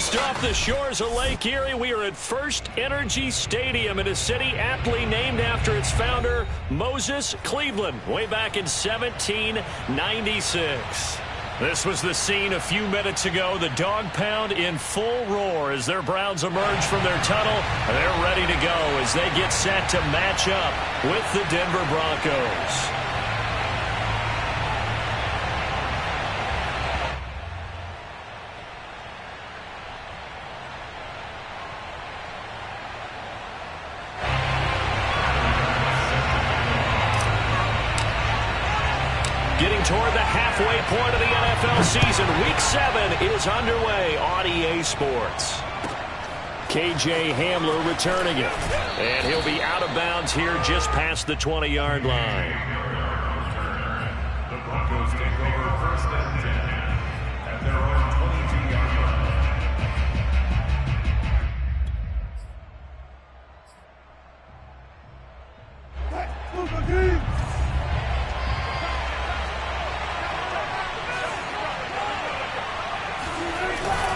Just off the shores of Lake Erie, we are at First Energy Stadium in a city aptly named after its founder, Moses Cleveland, way back in 1796. This was the scene a few minutes ago. The dog pound in full roar as their Browns emerge from their tunnel. They're ready to go as they get set to match up with the Denver Broncos. Getting toward the halfway point of the NFL season. Week 7 is underway on EA Sports. KJ Hamler returning it. And he'll be out of bounds here just past the 20-yard line. The Broncos take over first and 10 at their own 22-yard line.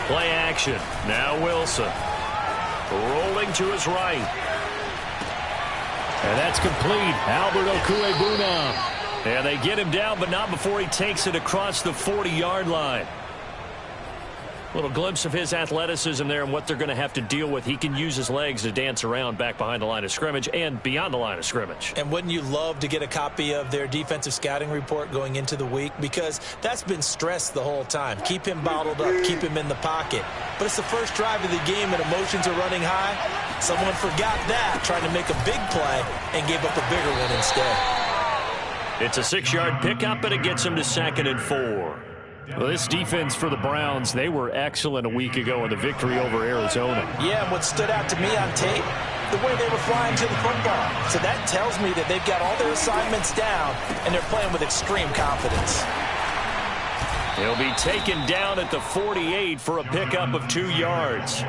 Play action. Now Wilson. Rolling to his right. And that's complete. Albert Okwuegbunam. And they get him down, but not before he takes it across the 40-yard line. Little glimpse of his athleticism there and what they're going to have to deal with. He can use his legs to dance around back behind the line of scrimmage and beyond the line of scrimmage. And wouldn't you love to get a copy of their defensive scouting report going into the week? Because that's been stressed the whole time. Keep him bottled up. Keep him in the pocket. But it's the first drive of the game and emotions are running high. Someone forgot that, trying to make a big play and gave up a bigger one instead. It's a 6-yard pickup, and it gets him to 2nd and 4. Well, this defense for the Browns, they were excellent a week ago in the victory over Arizona. Yeah, and what stood out to me on tape, the way they were flying to the football. So that tells me that they've got all their assignments down, and they're playing with extreme confidence. He'll be taken down at the 48 for a pickup of 2 yards.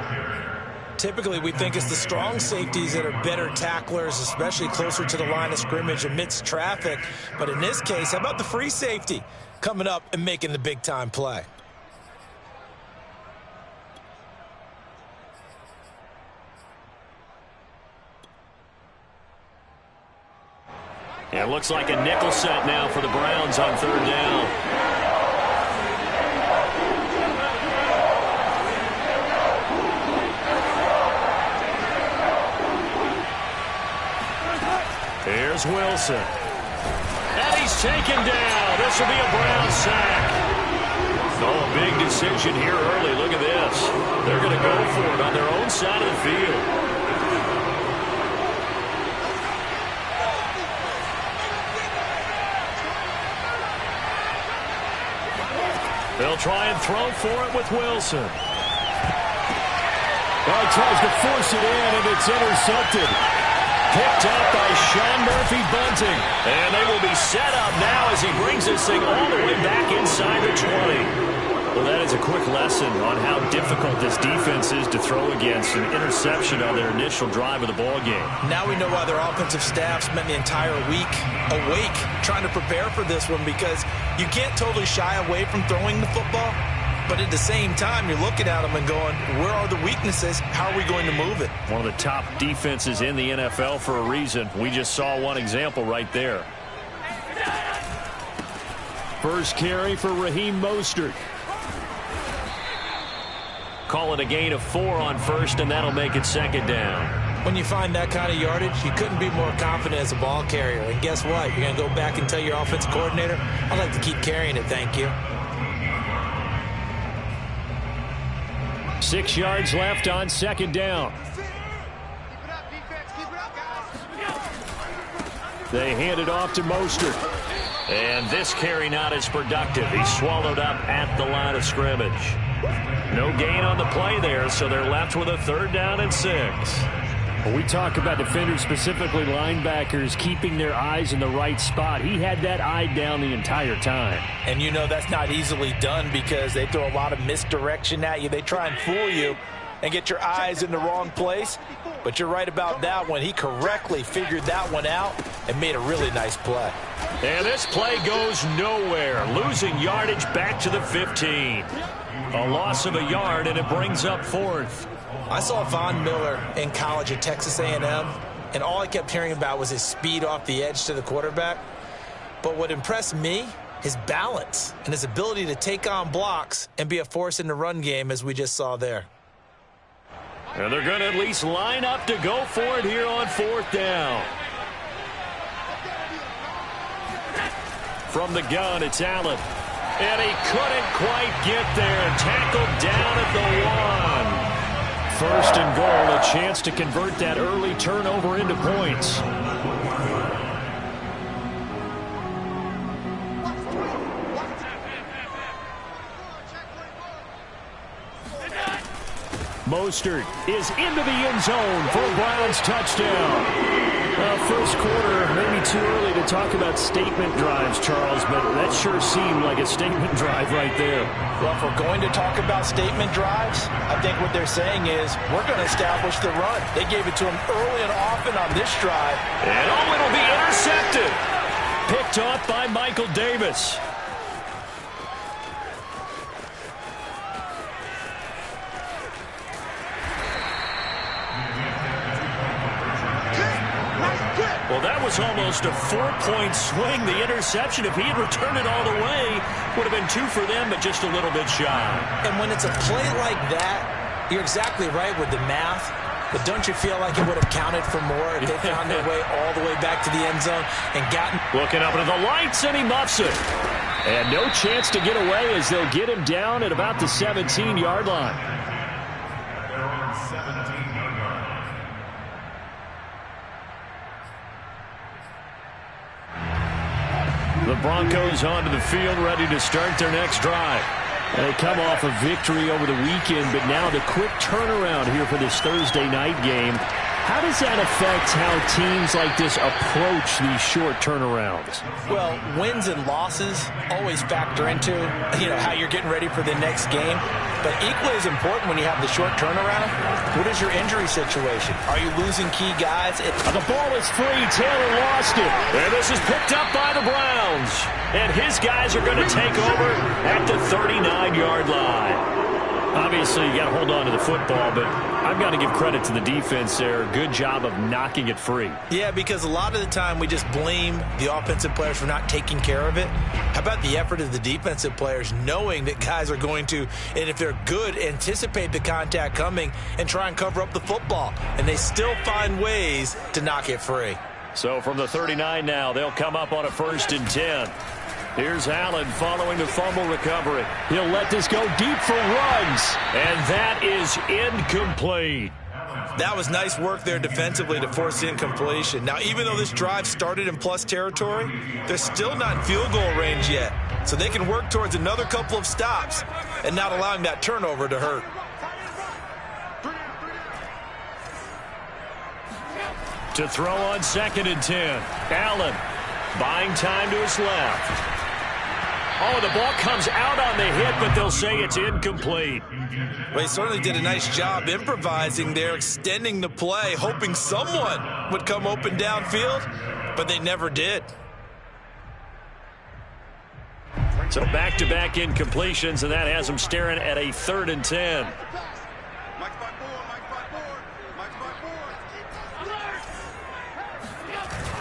Typically, we think it's the strong safeties that are better tacklers, especially closer to the line of scrimmage amidst traffic. But in this case, how about the free safety coming up and making the big-time play? It looks like a nickel set now for the Browns on 3rd down. Here's Wilson. And he's taken down. This will be a Brown sack. Oh, a big decision here early. Look at this. They're going to go for it on their own side of the field. They'll try and throw for it with Wilson. Well, he tries to force it in, and it's intercepted. Picked up by Sean Murphy-Bunting. And they will be set up now as he brings this thing all the way back inside the 20. Well, that is a quick lesson on how difficult this defense is to throw against. An interception on their initial drive of the ballgame. Now we know why their offensive staff spent the entire week awake trying to prepare for this one, because you can't totally shy away from throwing the football. But at the same time, you're looking at them and going, where are the weaknesses? How are we going to move it? One of the top defenses in the NFL for a reason. We just saw one example right there. First carry for Raheem Mostert. Call it a gain of 4 on first, and that'll make it 2nd down. When you find that kind of yardage, you couldn't be more confident as a ball carrier. And guess what? You're going to go back and tell your offensive coordinator, I'd like to keep carrying it, thank you. 6 yards left on 2nd down. They hand it off to Mostert. And this carry not as productive. He's swallowed up at the line of scrimmage. No gain on the play there, so they're left with a 3rd down and 6. When we talk about defenders, specifically linebackers, keeping their eyes in the right spot, he had that eye down the entire time. And you know that's not easily done because they throw a lot of misdirection at you. They try and fool you and get your eyes in the wrong place. But you're right about that one. He correctly figured that one out and made a really nice play. And this play goes nowhere. Losing yardage back to the 15. A loss of a yard, and it brings up 4th. I saw Von Miller in college at Texas A&M, and all I kept hearing about was his speed off the edge to the quarterback. But what impressed me, his balance and his ability to take on blocks and be a force in the run game, as we just saw there. And they're going to at least line up to go for it here on 4th down. From the gun, it's Allen. And he couldn't quite get there. Tackled down at the 1. 1st and goal, a chance to convert that early turnover into points. Mostert is into the end zone for a Browns touchdown. First quarter, maybe too early to talk about statement drives, Charles, but that sure seemed like a statement drive right there. Well, if we're going to talk about statement drives, I think what they're saying is we're going to establish the run. They gave it to him early and often on this drive. And it'll be intercepted. Picked off by Michael Davis. Well, that was almost a 4-point swing. The interception, if he had returned it all the way, would have been 2 for them, but just a little bit shy. And when it's a play like that, you're exactly right with the math. But don't you feel like it would have counted for more if they found their way all the way back to the end zone and gotten... Looking up into the lights, and he muffs it. And no chance to get away as they'll get him down at about the 17-yard line. They're on 17-yard line. The Broncos onto the field, ready to start their next drive. And they come off a victory over the weekend, but now the quick turnaround here for this Thursday night game. How does that affect how teams like this approach these short turnarounds? Well, wins and losses always factor into, how you're getting ready for the next game. But equally as important when you have the short turnaround, what is your injury situation? Are you losing key guys? The ball is free. Taylor lost it. And this is picked up by the Browns. And his guys are going to take over at the 39-yard line. Obviously, you got to hold on to the football, but I've got to give credit to the defense there. Good job of knocking it free. Yeah, because a lot of the time we just blame the offensive players for not taking care of it. How about the effort of the defensive players knowing that guys are going to, and if they're good, anticipate the contact coming and try and cover up the football. And they still find ways to knock it free. So from the 39 now, they'll come up on a 1st and 10. Here's Allen following the fumble recovery. He'll let this go deep for runs. And that is incomplete. That was nice work there defensively to force incompletion. Now, even though this drive started in plus territory, they're still not in field goal range yet. So they can work towards another couple of stops and not allowing that turnover to hurt. To throw on 2nd and 10. Allen buying time to his left. Oh, the ball comes out on the hit, but they'll say it's incomplete. Well, he certainly did a nice job improvising there, extending the play, hoping someone would come open downfield, but they never did. So back-to-back incompletions, and that has them staring at a 3rd and 10.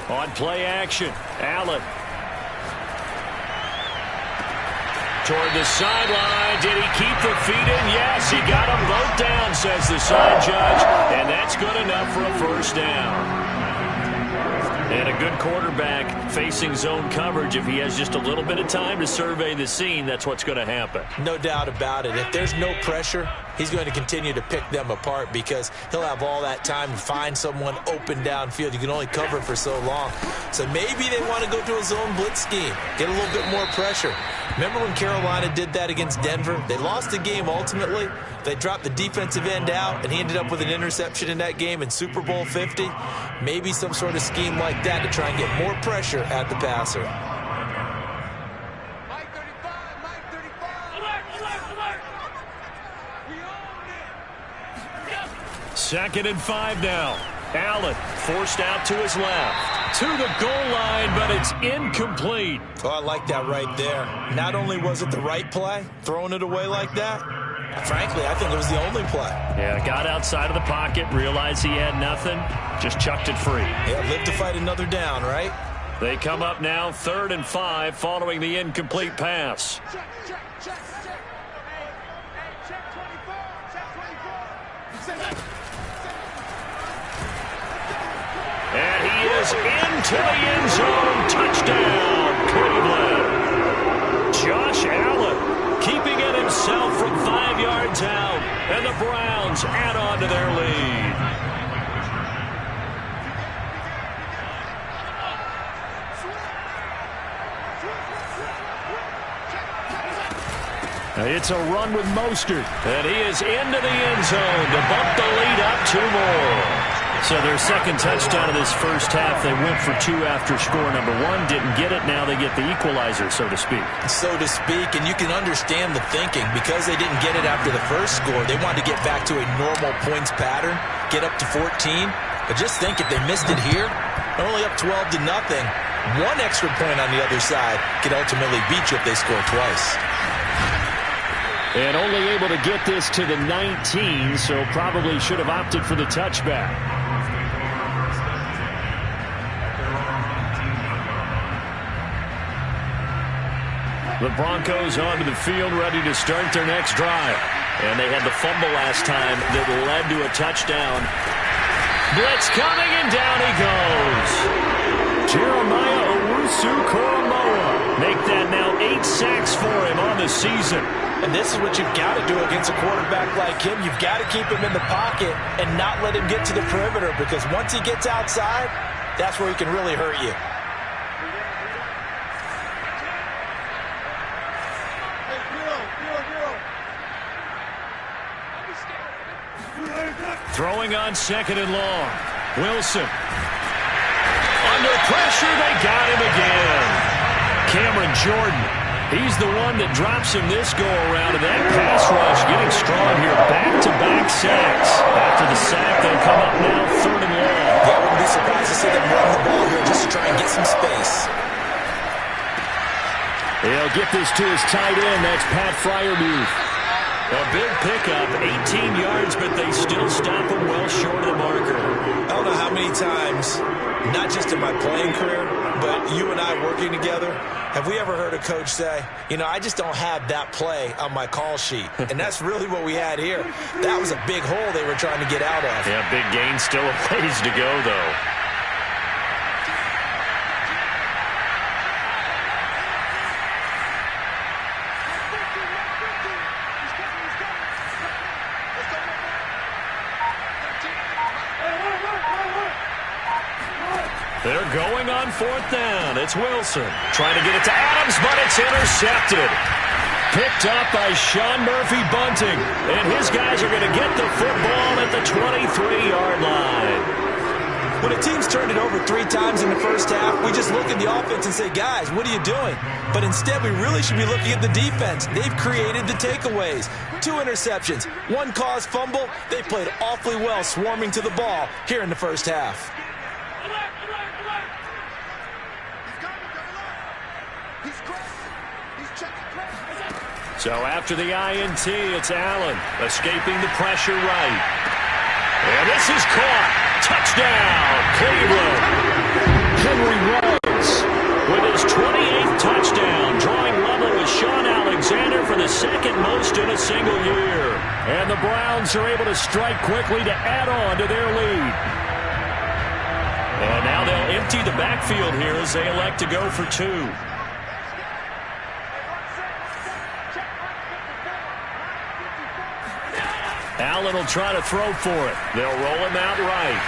On play action, Allen. Toward the sideline. Did he keep the feet in? Yes, he got them both down, says the side judge. And that's good enough for a 1st down. And a good quarterback facing zone coverage. If he has just a little bit of time to survey the scene, that's what's going to happen. No doubt about it. If there's no pressure, he's going to continue to pick them apart because he'll have all that time to find someone open downfield. You can only cover for so long. So maybe they want to go to a zone blitz scheme, get a little bit more pressure. Remember when Carolina did that against Denver? They lost the game ultimately. They dropped the defensive end out, and he ended up with an interception in that game in Super Bowl 50. Maybe some sort of scheme like that to try and get more pressure at the passer. 2nd and 5 now. Allen forced out to his left. To the goal line, but it's incomplete. Oh, I like that right there. Not only was it the right play, throwing it away like that, frankly, I think it was the only play. Yeah, got outside of the pocket, realized he had nothing, just chucked it free. Yeah, live to fight another down, right? They come up now 3rd and 5 following the incomplete pass. And he is into the end zone. Touchdown, Cleveland. Josh Allen keeping it himself from 5 yards out. And the Browns add on to their lead. It's a run with Mostert. And he is into the end zone to bump the lead up 2 more. So their second touchdown of this first half, they went for 2 after score number 1. Didn't get it. Now they get the equalizer, so to speak. So to speak, and you can understand the thinking. Because they didn't get it after the first score, they wanted to get back to a normal points pattern, get up to 14. But just think, if they missed it here, they're only up 12-0. 1 extra point on the other side could ultimately beat you if they score twice. And only able to get this to the 19, so probably should have opted for the touchback. The Broncos onto the field, ready to start their next drive. And they had the fumble last time that led to a touchdown. Blitz coming, and down he goes. Jeremiah Owusu-Koramoah. Make that now 8 sacks for him on the season. And this is what you've got to do against a quarterback like him. You've got to keep him in the pocket and not let him get to the perimeter, because once he gets outside, that's where he can really hurt you. Throwing on 2nd and long. Wilson. Under pressure, they got him again. Cameron Jordan. He's the one that drops him this go-around, and that pass rush getting strong here. Back-to-back sacks. After the sack, they'll come up now 3rd and long. Yeah, I wouldn't be surprised to see them run the ball here just to try and get some space. He'll get this to his tight end. That's Pat Freiermuth. A big pickup, 18 yards, but they still stop him well short of the marker. I don't know how many times, not just in my playing career, but you and I working together, have we ever heard a coach say, you know, I just don't have that play on my call sheet? And that's really what we had here. That was a big hole they were trying to get out of. Yeah, big gain, still a ways to go, though. They're going on 4th down. It's Wilson trying to get it to Adams, but it's intercepted. Picked up by Sean Murphy-Bunting. And his guys are going to get the football at the 23-yard line. When a team's turned it over 3 times in the first half, we just look at the offense and say, guys, what are you doing? But instead, we really should be looking at the defense. They've created the takeaways. 2 interceptions, 1 caused fumble. They played awfully well swarming to the ball here in the first half. So after the INT, it's Allen escaping the pressure right. And this is caught. Touchdown, Cleveland. Henry Ruggs with his 28th touchdown, drawing level with Sean Alexander for the 2nd most in a single year. And the Browns are able to strike quickly to add on to their lead. And now they'll empty the backfield here as they elect to go for 2. Allen will try to throw for it. They'll roll him out right.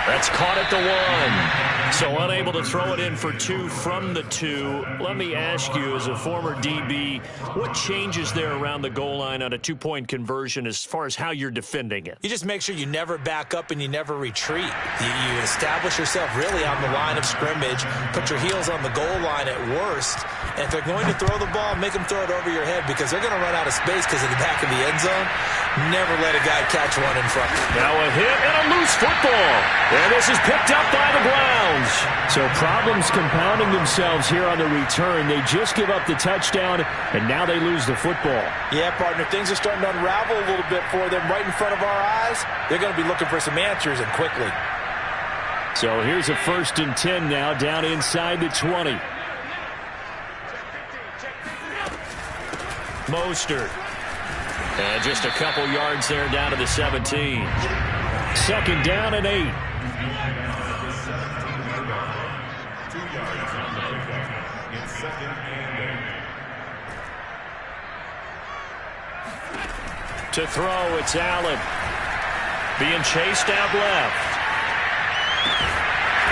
That's caught at the 1. So unable to throw it in for 2 from the 2. Let me ask you, as a former DB, what changes there around the goal line on a 2-point conversion as far as how you're defending it? You just make sure you never back up and you never retreat. You establish yourself really on the line of scrimmage, put your heels on the goal line at worst, and if they're going to throw the ball, make them throw it over your head because they're going to run out of space because of the back of the end zone. Never let a guy catch one in front. Now a hit and a loose football. And this is picked up by the Browns. So problems compounding themselves here on the return. They just give up the touchdown, and now they lose the football. Yeah, partner, things are starting to unravel a little bit for them right in front of our eyes. They're going to be looking for some answers, and quickly. So here's a 1st and 10 now, down inside the 20. Mostert. And just a couple yards there down to the 17. 2nd down and 8. To throw, it's Allen. Being chased out left.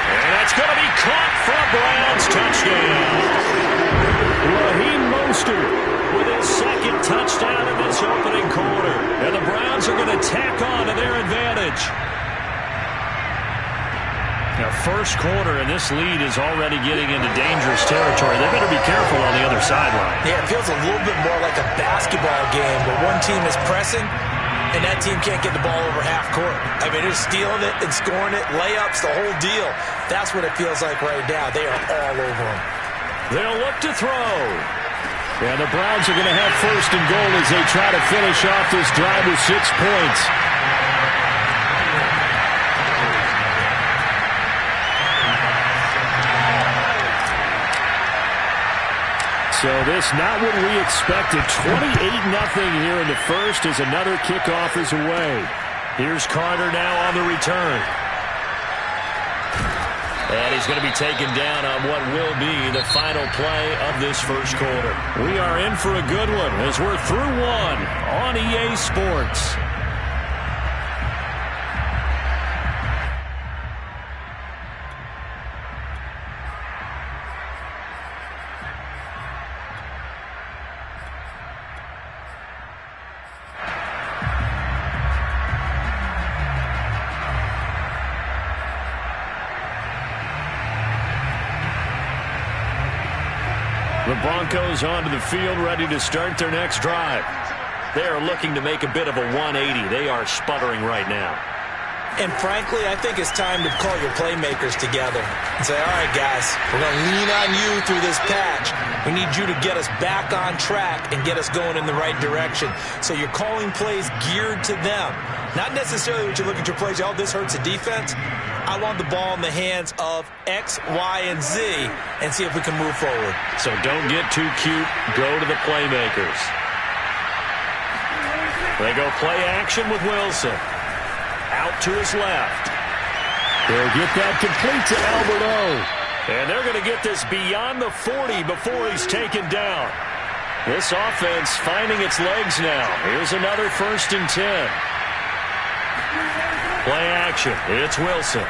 And that's going to be caught for a Browns touchdown. Raheem Mostert with his 2nd touchdown in this opening quarter. And the Browns are going to tack on to their advantage. Now, 1st quarter, and this lead is already getting into dangerous territory. They better be careful on the other sideline. Yeah, it feels a little bit more like a basketball game where one team is pressing and that team can't get the ball over half court. I mean, they're stealing it and scoring it, layups, the whole deal. That's what it feels like right now. They are all over them. They'll look to throw. Yeah, the Browns are going to have 1st and goal as they try to finish off this drive with 6 points. So this not what we expected. 28-0 here in the 1st as another kickoff is away. Here's Carter now on the return. And he's going to be taken down on what will be the final play of this 1st quarter. We are in for a good one as we're through 1 on EA Sports. The Broncos onto the field, ready to start their next drive. They are looking to make a bit of a 180. They are sputtering right now. And frankly, I think it's time to call your playmakers together and say, all right, guys, we're going to lean on you through this patch. We need you to get us back on track and get us going in the right direction. So you're calling plays geared to them. Not necessarily what you look at your plays, oh, this hurts the defense. I want the ball in the hands of X, Y, and Z and see if we can move forward. So don't get too cute. Go to the playmakers. They go play action with Wilson. Out to his left. They'll get that complete to Albert O. And they're going to get this beyond the 40 before he's taken down. This offense finding its legs now. Here's another 1st and 10. Play action. It's Wilson.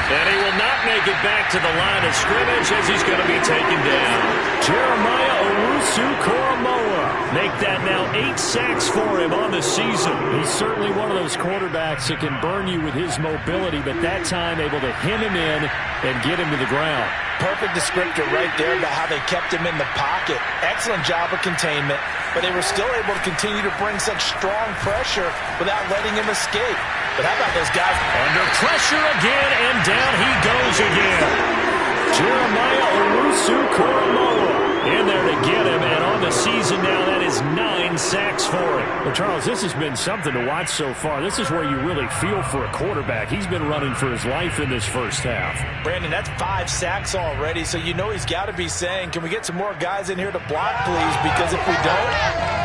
And he will not make it back to the line of scrimmage as he's going to be taken down. Jeremiah Owusu-Koramoah. Make that now 8 sacks for him on the season. He's certainly one of those quarterbacks that can burn you with his mobility, but that time able to hem him in and get him to the ground. Perfect descriptor right there about how they kept him in the pocket. Excellent job of containment, but they were still able to continue to bring such strong pressure without letting him escape. But how about those guys? Under pressure again, and down he goes again. Jeremiah Owusu-Koramoah in there to get him, and on the season now, that is 9 sacks for him. Well, Charles, this has been something to watch so far. This is where you really feel for a quarterback. He's been running for his life in this 1st half. Brandon, that's 5 sacks already, so you know he's got to be saying, can we get some more guys in here to block, please? Because if we don't,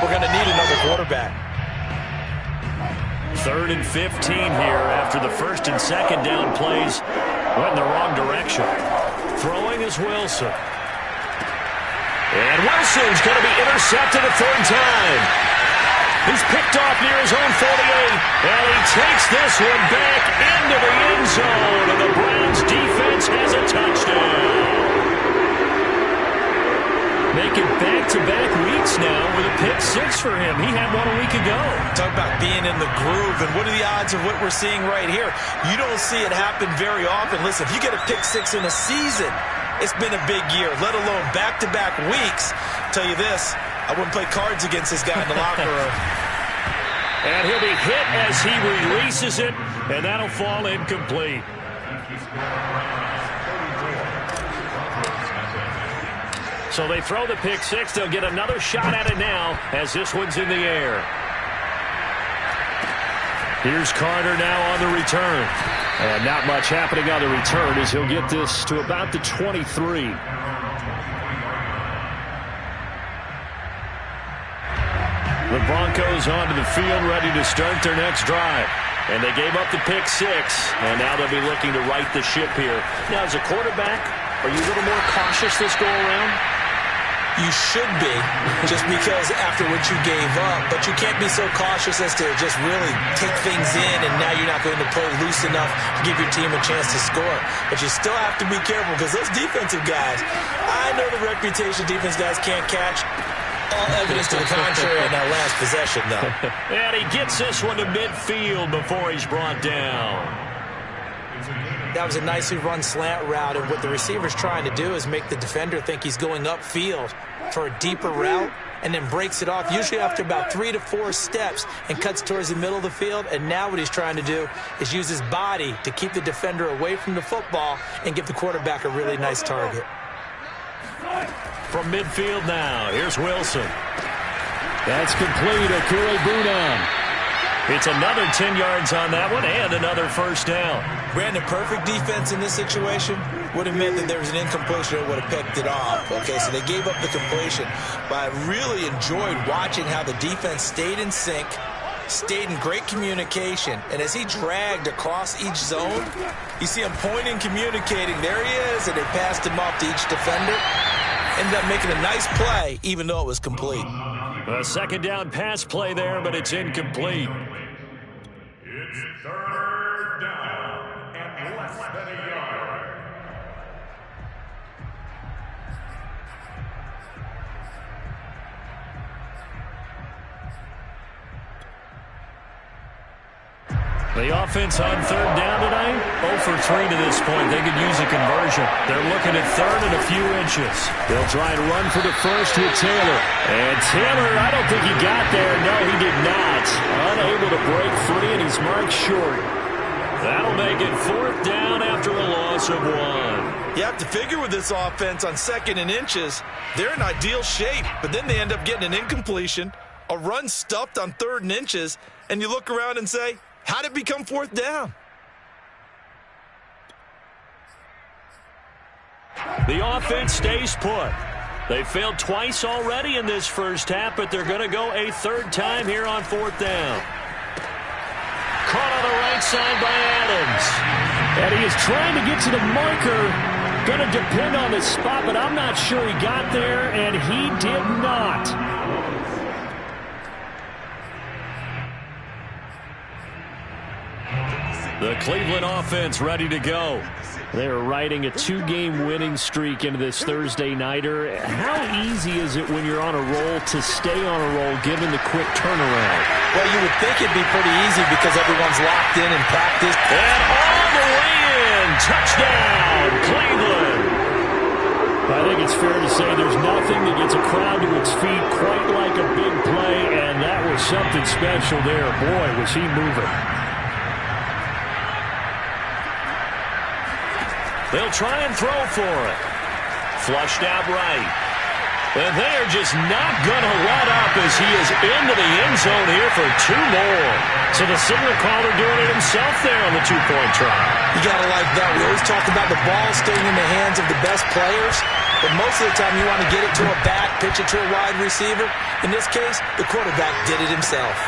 we're going to need another quarterback. 3rd and 15 here after the 1st and 2nd down plays went in the wrong direction. Throwing is Wilson. And Wilson's going to be intercepted a 3rd time. He's picked off near his own 48, and he takes this one back into the end zone, and the Browns defense has a touchdown. Making back-to-back weeks now with a pick six for him. He had one a week ago. Talk about being in the groove, and what are the odds of what we're seeing right here? You don't see it happen very often. Listen, if you get a pick six in a season, it's been a big year, let alone back-to-back weeks. I'll tell you this, I wouldn't play cards against this guy in the locker room. And he'll be hit as he releases it, and that'll fall incomplete. So they throw the pick six. They'll get another shot at it now as this one's in the air. Here's Carter now on the return. And not much happening on the return as he'll get this to about the 23. The Broncos onto the field ready to start their next drive. And they gave up the pick six, and now they'll be looking to right the ship here. Now, as a quarterback, are you a little more cautious this go-around? You should be, just because after what you gave up, but you can't be so cautious as to just really take things in, and now you're not going to play loose enough to give your team a chance to score. But you still have to be careful, because those defensive guys, I know the reputation defense guys can't catch. All evidence to the contrary in that last possession, though. And he gets this one to midfield before he's brought down. That was a nicely run slant route, and what the receiver's trying to do is make the defender think he's going upfield for a deeper route, and then breaks it off, usually after about 3 to 4 steps, and cuts towards the middle of the field. And now what he's trying to do is use his body to keep the defender away from the football and give the quarterback a really nice target. From midfield now, here's Wilson. That's complete. Okuegbunam. It's another 10 yards on that one and another first down. Brandon, perfect defense in this situation would have meant that there was an incompletion that would have picked it off. Okay, so they gave up the completion. But I really enjoyed watching how the defense stayed in sync, stayed in great communication. And as he dragged across each zone, you see him pointing, communicating. There he is, and they passed him off to each defender. Ended up making a nice play, even though it was complete. A second down pass play there, but it's incomplete. It's third down and less than a yard. The offense on third down tonight, 0 for 3 to this point. They could use a conversion. They're looking at third and a few inches. They'll try and run for the first with Taylor. And Taylor, I don't think he got there. No, he did not. Unable to break free, and he's marked short. That'll make it fourth down after a loss of 1. You have to figure with this offense on second and inches, they're in ideal shape, but then they end up getting an incompletion, a run stuffed on third and inches, and you look around and say, how did it become fourth down? The offense stays put. They failed twice already in this first half, but they're going to go a third time here on fourth down. Caught on the right side by Adams. And he is trying to get to the marker. Going to depend on the spot, but I'm not sure he got there, and he did not. The Cleveland offense ready to go. They are riding a 2-game winning streak into this Thursday nighter. How easy is it when you're on a roll to stay on a roll given the quick turnaround? Well, you would think it'd be pretty easy because everyone's locked in practice. And all the way in. Touchdown, Cleveland. I think it's fair to say there's nothing that gets a crowd to its feet quite like a big play, and that was something special there. Boy, was he moving. They'll try and throw for it. Flushed out right. And they're just not going to let up as he is into the end zone here for 2 more. So the signal caller doing it himself there on the 2-point try. You got to like that. We always talk about the ball staying in the hands of the best players, but most of the time you want to get it to a back, pitch it to a wide receiver. In this case, the quarterback did it himself.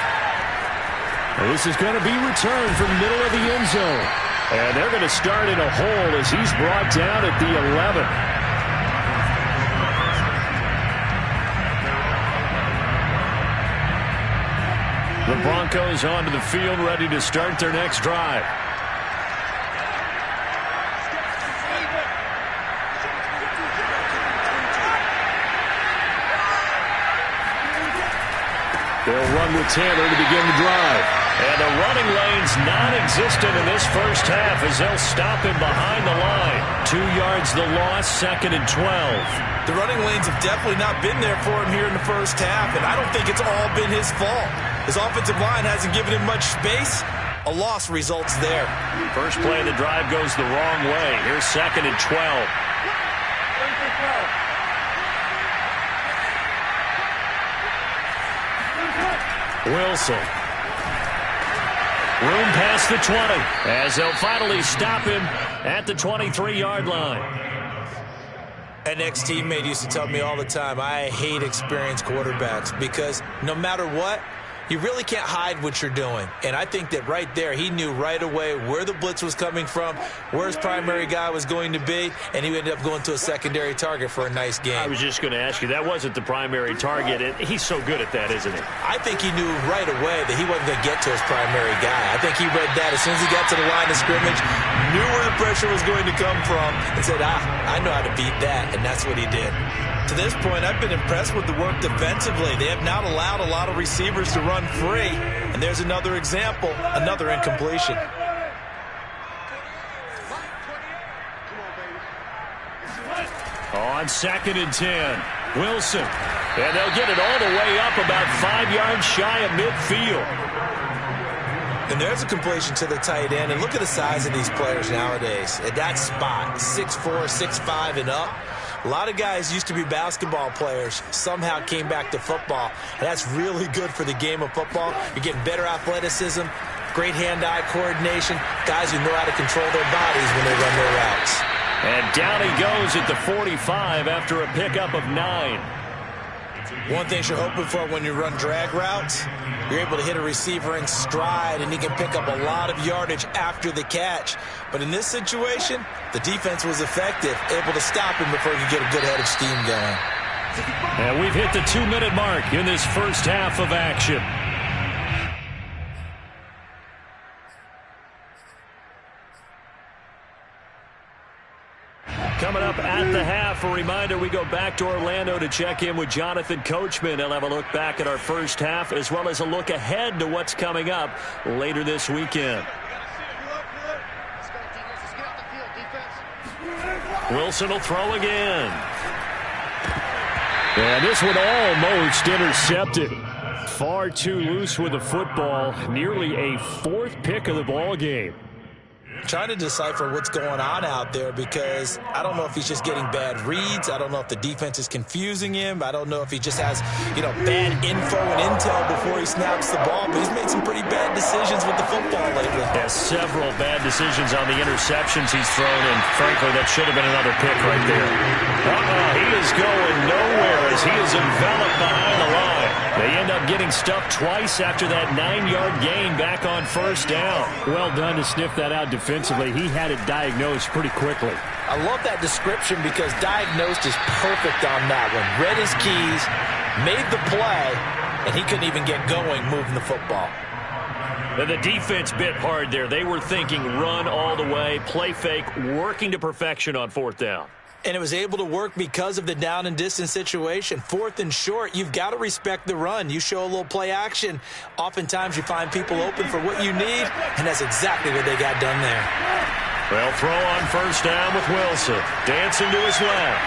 Well, this is going to be returned from the middle of the end zone. And they're going to start in a hole as he's brought down at the 11. The Broncos onto the field, ready to start their next drive. They'll run with Taylor to begin the drive. And the running lane's non-existent in this first half as they'll stop him behind the line. 2 yards the loss, 2nd and 12. The running lanes have definitely not been there for him here in the first half, and I don't think it's all been his fault. His offensive line hasn't given him much space. A loss results there. First play of the drive goes the wrong way. Here's 2nd and 12. Wilson. Room past the 20 as they'll finally stop him at the 23-yard line. An ex-teammate used to tell me all the time, I hate experienced quarterbacks because no matter what, you really can't hide what you're doing. And I think that right there, he knew right away where the blitz was coming from, where his primary guy was going to be, and he ended up going to a secondary target for a nice game. I was just going to ask you, that wasn't the primary target, and he's so good at that, isn't he? I think he knew right away that he wasn't going to get to his primary guy. I think he read that as soon as he got to the line of scrimmage, knew where the pressure was going to come from, and said, I know how to beat that, and that's what he did. To this point, I've been impressed with the work defensively. They have not allowed a lot of receivers to run free. And there's another example, another incompletion. On 2nd and 10, Wilson. And they'll get it all the way up about 5 yards shy of midfield. And there's a completion to the tight end. And look at the size of these players nowadays. At that spot, 6'4", 6'5", and up. A lot of guys used to be basketball players, somehow came back to football. And that's really good for the game of football. You're getting better athleticism, great hand-eye coordination, guys who know how to control their bodies when they run their routes. And down he goes at the 45 after a pickup of 9. One thing you're hoping for when you run drag routes, you're able to hit a receiver in stride, and he can pick up a lot of yardage after the catch. But in this situation, the defense was effective, able to stop him before he could get a good head of steam going. And we've hit the 2-minute mark in this first half of action. Coming up at the half, a reminder, we go back to Orlando to check in with Jonathan Coachman. He'll have a look back at our first half as well as a look ahead to what's coming up later this weekend. Wilson will throw again. And this one almost intercepted. Far too loose with the football. Nearly a 4th pick of the ball game. Trying to decipher what's going on out there because I don't know if he's just getting bad reads. I don't know if the defense is confusing him. I don't know if he just has, bad info and intel before he snaps the ball. But he's made some pretty bad decisions with the football lately. Yeah, several bad decisions on the interceptions he's thrown, and frankly, that should have been another pick right there. He is going nowhere as he is enveloped behind the line. They end up getting stuffed twice after that 9-yard gain back on first down. Well done to sniff that out defensively. He had it diagnosed pretty quickly. I love that description because diagnosed is perfect on that one. Read his keys, made the play, and he couldn't even get going moving the football. And the defense bit hard there. They were thinking run all the way, play fake, working to perfection on 4th down. And it was able to work because of the down and distance situation. 4th and short, you've got to respect the run. You show a little play action. Oftentimes you find people open for what you need, and that's exactly what they got done there. Well, throw on first down with Wilson. Dancing to his left.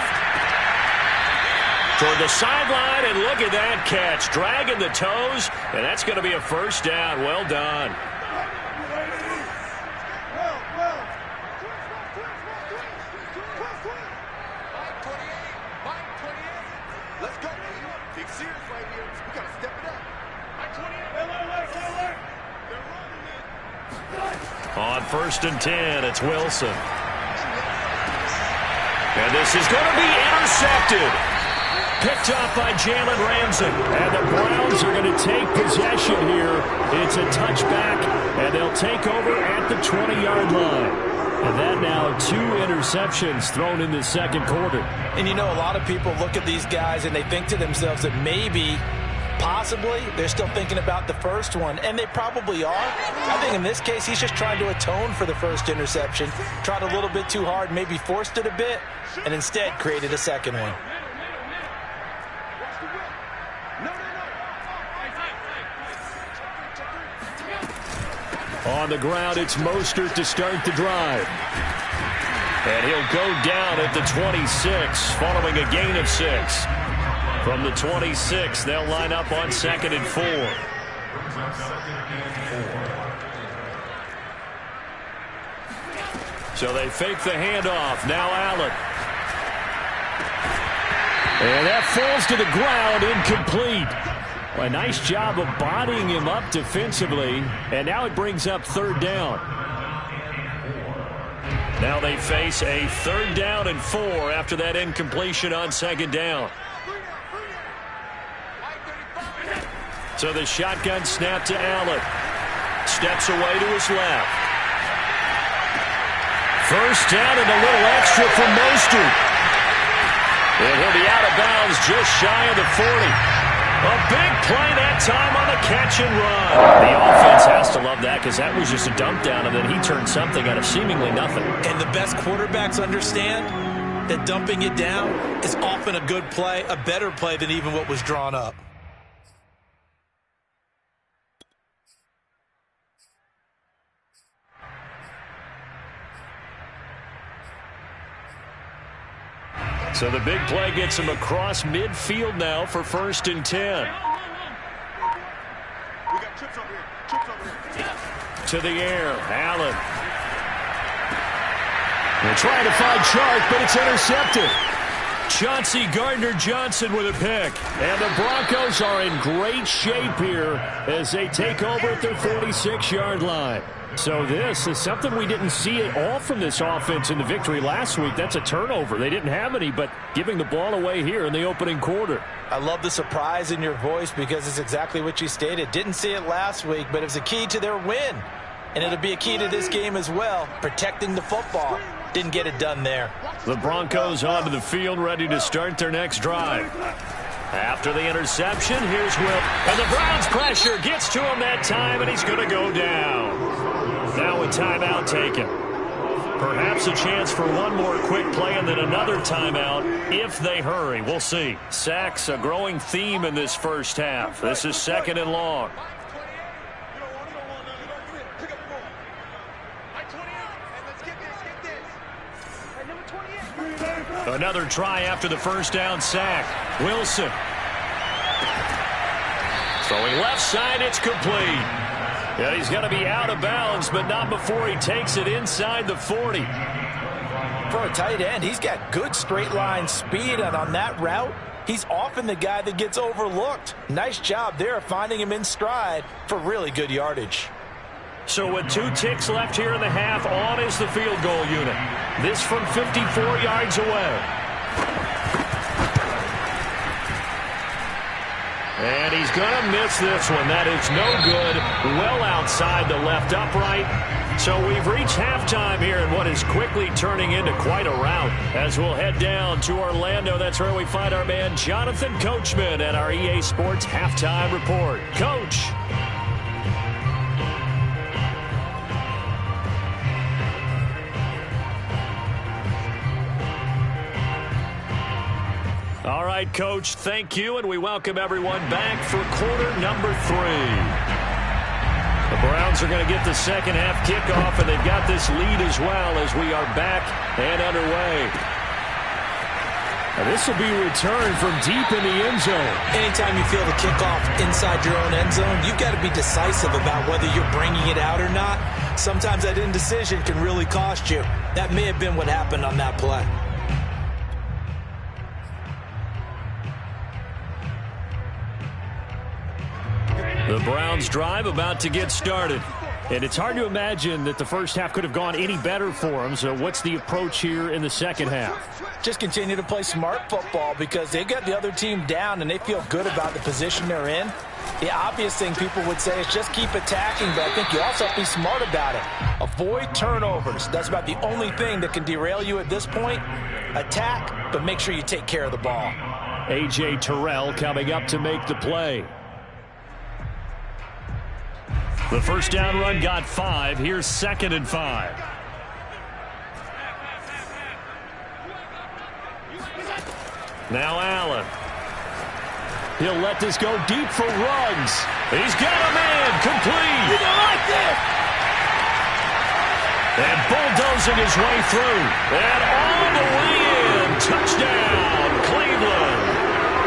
Toward the sideline, and look at that catch. Dragging the toes, and that's going to be a first down. Well done. On 1st and 10, it's Wilson. And this is going to be intercepted. Picked off by Jalen Ramsey. And the Browns are going to take possession here. It's a touchback, and they'll take over at the 20-yard line. And that now 2 interceptions thrown in the second quarter. And a lot of people look at these guys and they think to themselves that maybe Possibly. They're still thinking about the first one, and they probably are. I think in this case, he's just trying to atone for the first interception. Tried a little bit too hard, maybe forced it a bit, and instead created a second one. On the ground, it's Mostert to start the drive. And he'll go down at the 26, following a gain of 6. From the 26, they'll line up on 2nd and 4. So they fake the handoff. Now Allen. And that falls to the ground, incomplete. A nice job of bodying him up defensively. And now it brings up 3rd down. Now they face a 3rd down and 4 after that incompletion on 2nd down. So the shotgun snap to Allen. Steps away to his left. First down and a little extra from Mostert. And he'll be out of bounds just shy of the 40. A big play that time on the catch and run. The offense has to love that because that was just a dump down, and then he turned something out of seemingly nothing. And the best quarterbacks understand that dumping it down is often a good play, a better play than even what was drawn up. So the big play gets him across midfield now for 1st and 10. We got chips over here. Chips over here. To the air, Allen. They're trying to find Chark, but it's intercepted. Chauncey Gardner-Johnson with a pick. And the Broncos are in great shape here as they take over at their 46-yard line. So this is something we didn't see at all from this offense in the victory last week. That's a turnover. They didn't have any, but giving the ball away here in the opening quarter. I love the surprise in your voice because it's exactly what you stated. Didn't see it last week, but it was a key to their win. And it'll be a key to this game as well, protecting the football. Didn't get it done there. The Broncos onto the field, ready to start their next drive. After the interception, here's Will. And the Browns' pressure gets to him that time, and he's going to go down. Now a timeout taken. Perhaps a chance for one more quick play and then another timeout if they hurry. We'll see. Sacks, a growing theme in this first half. This is 2nd and long. Another try after the first down sack. Wilson. Throwing left side, it's complete. Yeah, he's going to be out of bounds, but not before he takes it inside the 40. For a tight end, he's got good straight line speed, and on that route, he's often the guy that gets overlooked. Nice job there of finding him in stride for really good yardage. So with 2 ticks left here in the half, on is the field goal unit. This from 54 yards away. And he's going to miss this one. That is no good. Well outside the left upright. So we've reached halftime here in what is quickly turning into quite a rout. As we'll head down to Orlando, that's where we find our man Jonathan Coachman at our EA Sports Halftime Report. Coach. All right, Coach, thank you, and we welcome everyone back for quarter number 3. The Browns are going to get the second half kickoff, and they've got this lead as well as we are back and underway. Now, this will be returned from deep in the end zone. Anytime you feel the kickoff inside your own end zone, you've got to be decisive about whether you're bringing it out or not. Sometimes that indecision can really cost you. That may have been what happened on that play. The Browns drive about to get started. And it's hard to imagine that the first half could have gone any better for them. So what's the approach here in the second half? Just continue to play smart football because they got the other team down and they feel good about the position they're in. The obvious thing people would say is just keep attacking, but I think you also have to be smart about it. Avoid turnovers. That's about the only thing that can derail you at this point. Attack, but make sure you take care of the ball. A.J. Terrell coming up to make the play. The first down run got 5. Here's 2nd and 5. Now Allen. He'll let this go deep for Ruggs. He's got a man complete. You don't like this. And bulldozing his way through. And all the way in. Touchdown, Cleveland.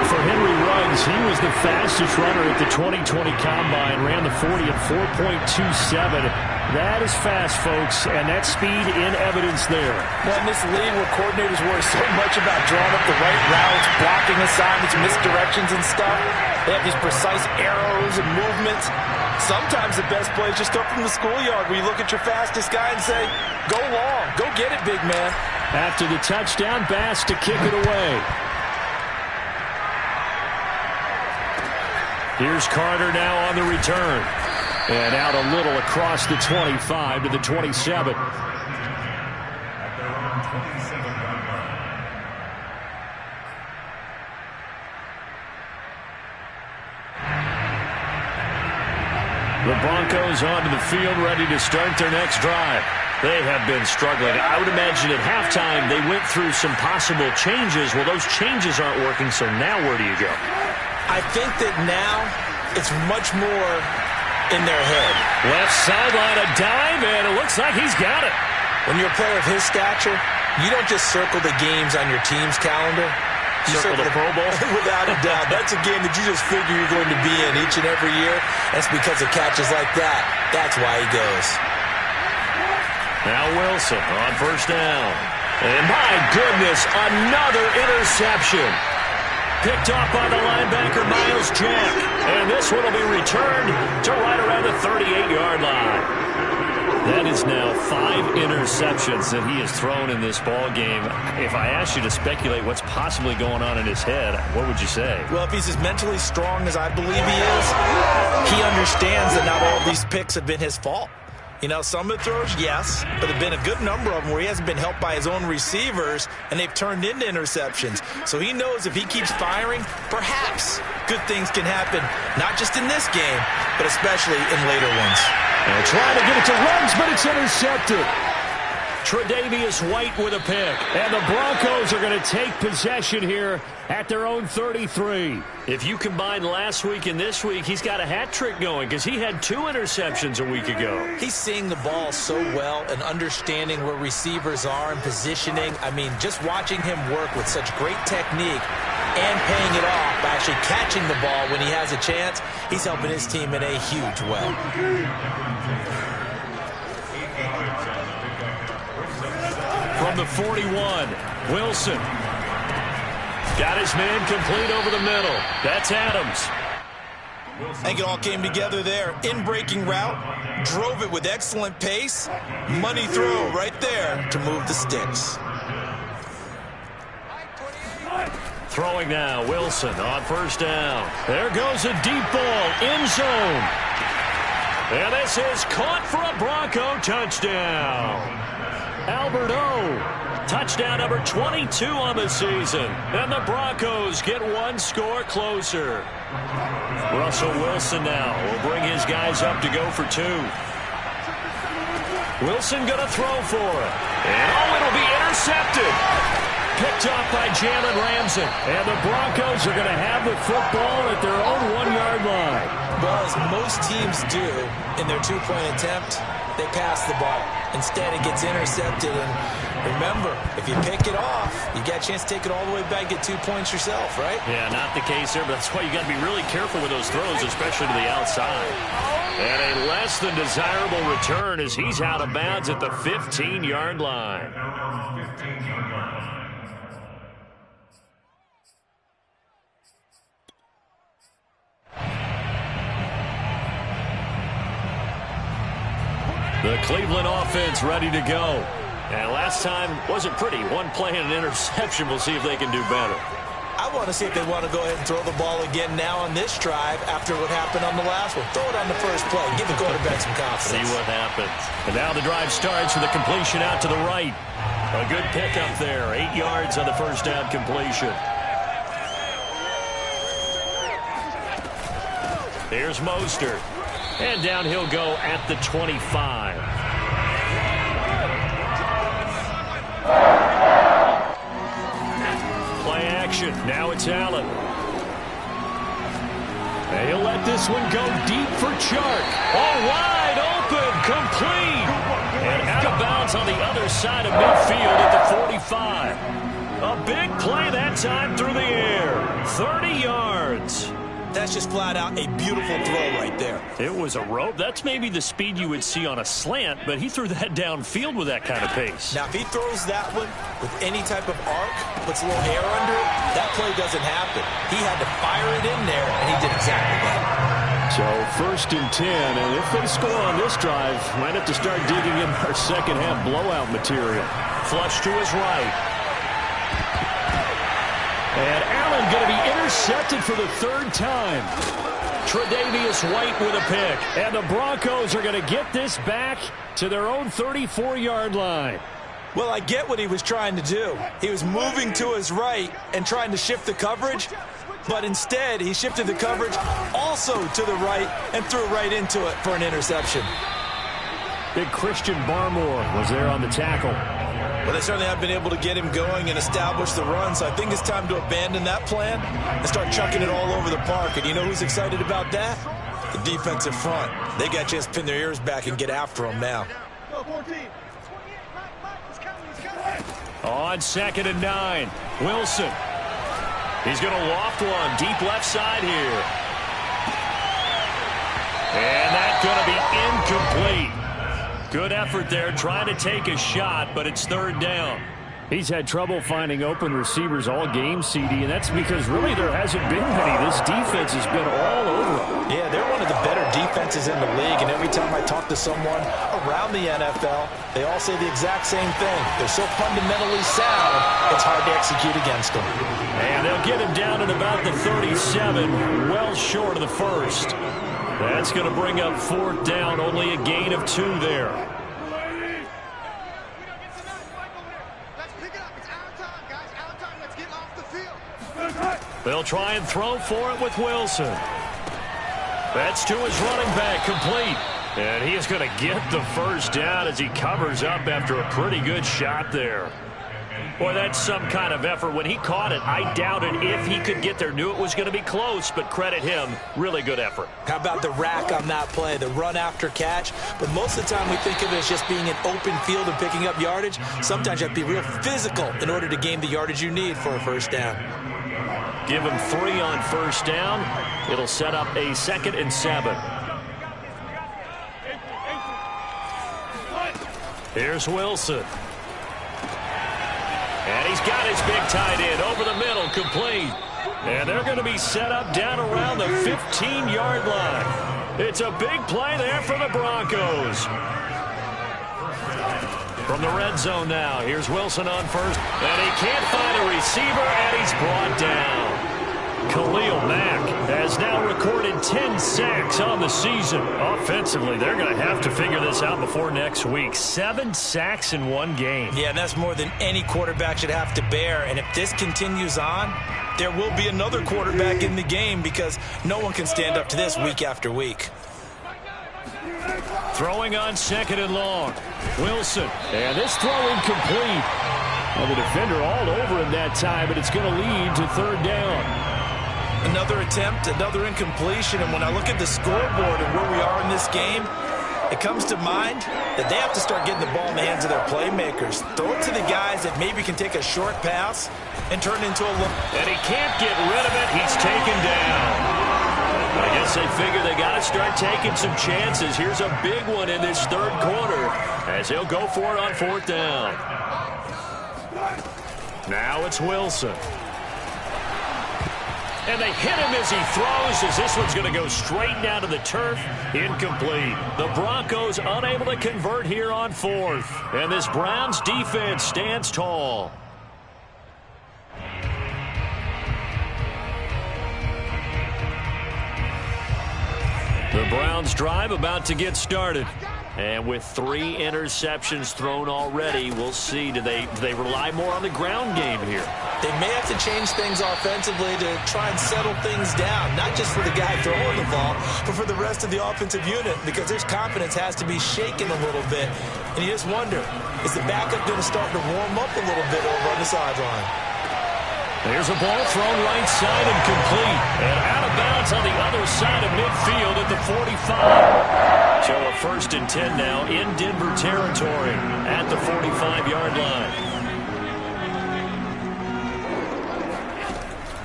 For Henry Ruggs, he was the fastest runner at the 2020 Combine. Ran the 40 at 4.27. That is fast, folks, and that speed in evidence there. Well, in this league where coordinators worry so much about drawing up the right routes, blocking assignments, misdirections and stuff, they have these precise arrows and movements. Sometimes the best play is just up from the schoolyard where you look at your fastest guy and say, go long, go get it, big man. After the touchdown, Bass to kick it away. Here's Carter now on the return. And out a little across the 25 to the 27. At their own 27-yard line. The Broncos onto the field, ready to start their next drive. They have been struggling. I would imagine at halftime they went through some possible changes. Well, those changes aren't working, so now where do you go? I think that now it's much more in their head. Left sideline, a dive, and it looks like he's got it. When you're a player of his stature, you don't just circle the games on your team's calendar. You Circle the Pro Bowl? Without a doubt. That's a game that you just figure you're going to be in each and every year. That's because of catches like that. That's why he goes. Now Wilson on first down. And my goodness, another interception. Picked off by the linebacker, Miles Jack. And this one will be returned to right around the 38-yard line. That is now 5 interceptions that he has thrown in this ball game. If I asked you to speculate what's possibly going on in his head, what would you say? Well, if he's as mentally strong as I believe he is, he understands that not all these picks have been his fault. You know, some of the throws, yes, but there have been a good number of them where he hasn't been helped by his own receivers, and they've turned into interceptions. So he knows if he keeps firing, perhaps good things can happen, not just in this game, but especially in later ones. And trying to get it to Ruggs, but it's intercepted. Tre'Davious White with a pick. And the Broncos are going to take possession here at their own 33. If you combine last week and this week, he's got a hat trick going because he had 2 interceptions a week ago. He's seeing the ball so well and understanding where receivers are and positioning. I mean, just watching him work with such great technique and paying it off by actually catching the ball when he has a chance, he's helping his team in a huge way. From the 41, Wilson. Got his man complete over the middle. That's Adams. I think it all came together there. In-breaking route, drove it with excellent pace. Money throw right there to move the sticks. Throwing now, Wilson on first down. There goes a deep ball, end zone. And this is caught for a Bronco touchdown. Albert O, touchdown number 22 on the season. And the Broncos get one score closer. Russell Wilson now will bring his guys up to go for 2. Wilson going to throw for it. And it'll be intercepted. Picked off by Jalen Ramsey. And the Broncos are going to have the football at their own 1-yard line. Well, as most teams do in their 2-point attempt, they pass the ball. Instead, it gets intercepted. And remember, if you pick it off, you got a chance to take it all the way back, get 2 points yourself, right? Yeah, not the case there, but that's why you got to be really careful with those throws, especially to the outside. And a less than desirable return as he's out of bounds at the 15-yard line. The Cleveland offense ready to go. And last time wasn't pretty. One play and an interception. We'll see if they can do better. I want to see if they want to go ahead and throw the ball again now on this drive after what happened on the last one. Throw it on the first play. Give the quarterback some confidence. See what happens. And now the drive starts with a completion out to the right. A good pickup there. 8 yards on the first down completion. Here's Mostert. And down he'll go at the 25. Play action. Now it's Allen. And he'll let this one go deep for Chark. All wide open. Complete. And out of bounds on the other side of midfield at the 45. A big play that time through the air. 30 yards. That's just flat out a beautiful throw right there. It was a rope. That's maybe the speed you would see on a slant, but he threw that downfield with that kind of pace. Now, if he throws that one with any type of arc, puts a little air under it, that play doesn't happen. He had to fire it in there, and he did exactly that. So 1st and 10, and if they score on this drive, might have to start digging in our second half blowout material. Flush to his right. And Allen going to be intercepted for the 3rd time. Tre'Davious White with a pick. And the Broncos are going to get this back to their own 34-yard line. Well, I get what he was trying to do. He was moving to his right and trying to shift the coverage, but instead he shifted the coverage also to the right and threw right into it for an interception. Big Christian Barmore was there on the tackle. Well, they certainly have been able to get him going and establish the run, so I think it's time to abandon that plan and start chucking it all over the park. And you know who's excited about that? The defensive front. They got a chance to pin their ears back and get after him now. On 2nd and 9, Wilson. He's going to loft one deep left side here. And that's going to be incomplete. Good effort there, trying to take a shot, but it's 3rd down. He's had trouble finding open receivers all game, CD, and that's because really there hasn't been many. This defense has been all over them. Yeah, they're one of the better defenses in the league, and every time I talk to someone around the NFL, they all say the exact same thing. They're so fundamentally sound, it's hard to execute against them. And they'll get him down at about the 37, well short of the 1st. That's going to bring up 4th down, only a gain of 2 there. They'll try and throw for it with Wilson. That's to his running back, complete. And he is going to get the 1st down as he covers up after a pretty good shot there. Boy, that's some kind of effort. When he caught it, I doubted if he could get there. Knew it was going to be close, but credit him. Really good effort. How about the rack on that play, the run after catch? But most of the time we think of it as just being an open field and picking up yardage. Sometimes you have to be real physical in order to gain the yardage you need for a 1st down. Give him 3 on 1st down. It'll set up a 2nd and 7. Here's Wilson. And he's got his big tight end over the middle, complete. And they're going to be set up down around the 15-yard line. It's a big play there for the Broncos. From the red zone now, here's Wilson on 1st. And he can't find a receiver, and he's brought down. Khalil Mack has now recorded 10 sacks on the season. Offensively, they're going to have to figure this out before next week. 7 sacks in 1 game. Yeah, and that's more than any quarterback should have to bear. And if this continues on, there will be another quarterback in the game because no one can stand up to this week after week. Throwing on 2nd and long. Wilson. And this throw incomplete. Well, the defender all over him that time, but it's going to lead to 3rd down. Another attempt, another incompletion, and when I look at the scoreboard and where we are in this game, it comes to mind that they have to start getting the ball in the hands of their playmakers. Throw it to the guys that maybe can take a short pass and turn it into a look. And he can't get rid of it. He's taken down. I guess they figure they got to start taking some chances. Here's a big one in this 3rd quarter as he'll go for it on 4th down. Now it's Wilson. And they hit him as he throws, as this one's going to go straight down to the turf. Incomplete. The Broncos unable to convert here on 4th. And this Browns defense stands tall. The Browns drive about to get started. And with 3 interceptions thrown already, we'll see. Do they rely more on the ground game here? They may have to change things offensively to try and settle things down, not just for the guy throwing the ball, but for the rest of the offensive unit, because their confidence has to be shaken a little bit. And you just wonder, is the backup going to start to warm up a little bit over on the sideline? There's a ball thrown right side and complete. And out of bounds on the other side of midfield at the 45. So a 1st and 10 now in Denver territory at the 45-yard line.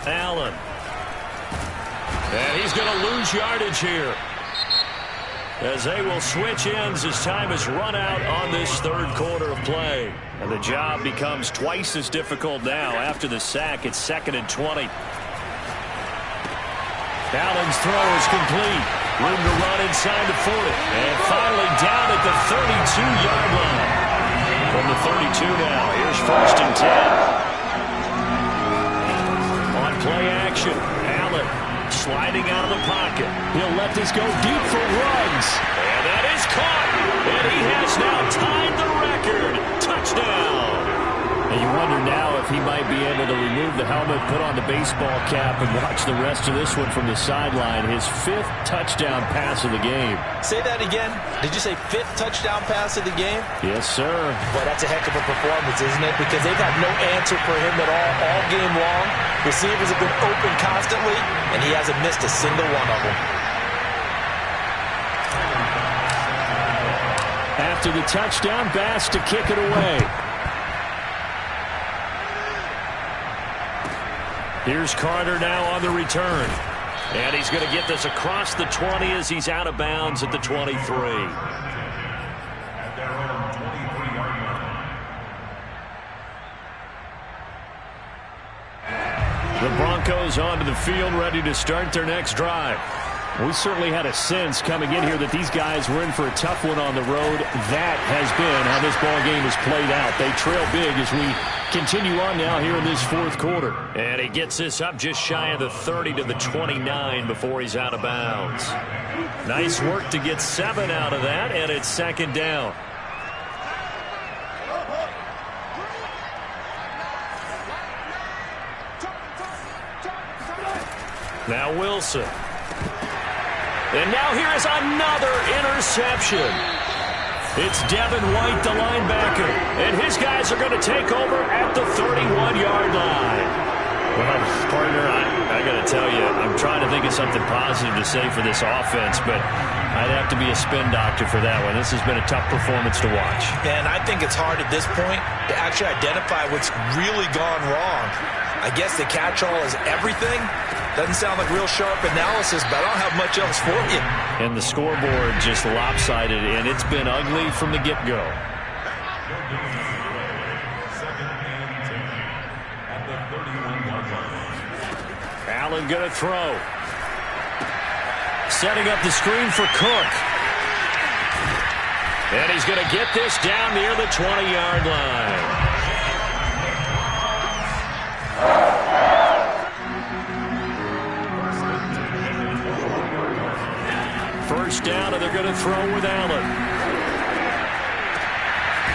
Allen. And he's going to lose yardage here, as they will switch ends as time has run out on this 3rd quarter of play. And the job becomes twice as difficult now after the sack. It's 2nd and 20. Allen's throw is complete. Room to run inside the 40. And finally down at the 32-yard line. From the 32 now, here's 1st and 10. On play action, Allen sliding out of the pocket. He'll let this go deep for Ruggs. And that is caught. And he has now tied the record. Touchdown. And you wonder now if he might be able to remove the helmet, put on the baseball cap, and watch the rest of this one from the sideline. His 5th touchdown pass of the game. Say that again. Did you say 5th touchdown pass of the game? Yes, sir. Well, that's a heck of a performance, isn't it? Because they've had no answer for him at all game long. Receivers have been open constantly, and he hasn't missed a single one of them. After the touchdown, Bass to kick it away. Here's Carter now on the return. And he's going to get this across the 20 as he's out of bounds at the 23. At their own 23-yard line. The Broncos onto the field, ready to start their next drive. We certainly had a sense coming in here that these guys were in for a tough one on the road. That has been how this ball game has played out. They trail big as we continue on now here in this 4th quarter. And he gets this up just shy of the 30 to the 29 before he's out of bounds. Nice work to get 7 out of that, and it's 2nd down. Now Wilson. And now here is another interception. It's Devin White, the linebacker. And his guys are going to take over at the 31-yard line. Well, partner, I got to tell you, I'm trying to think of something positive to say for this offense, but I'd have to be a spin doctor for that one. This has been a tough performance to watch. And I think it's hard at this point to actually identify what's really gone wrong. I guess the catch-all is everything. Doesn't sound like real sharp analysis, but I don't have much else for you. And the scoreboard just lopsided, and it's been ugly from the get-go. 2nd and 10 at the 31-yard line. Allen going to throw. Setting up the screen for Cook. And he's going to get this down near the 20-yard line. First down, and they're going to throw with Allen.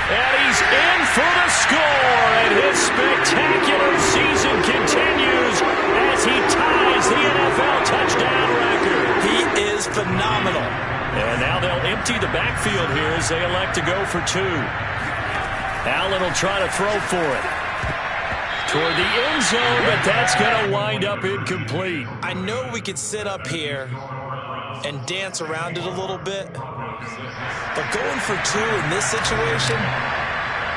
And he's in for the score, and his spectacular season continues as he ties the NFL touchdown record. He is phenomenal. And now they'll empty the backfield here as they elect to go for 2. Allen will try to throw for it toward the end zone, but that's going to wind up incomplete. I know we could sit up here and dance around it a little bit, but going for 2 in this situation,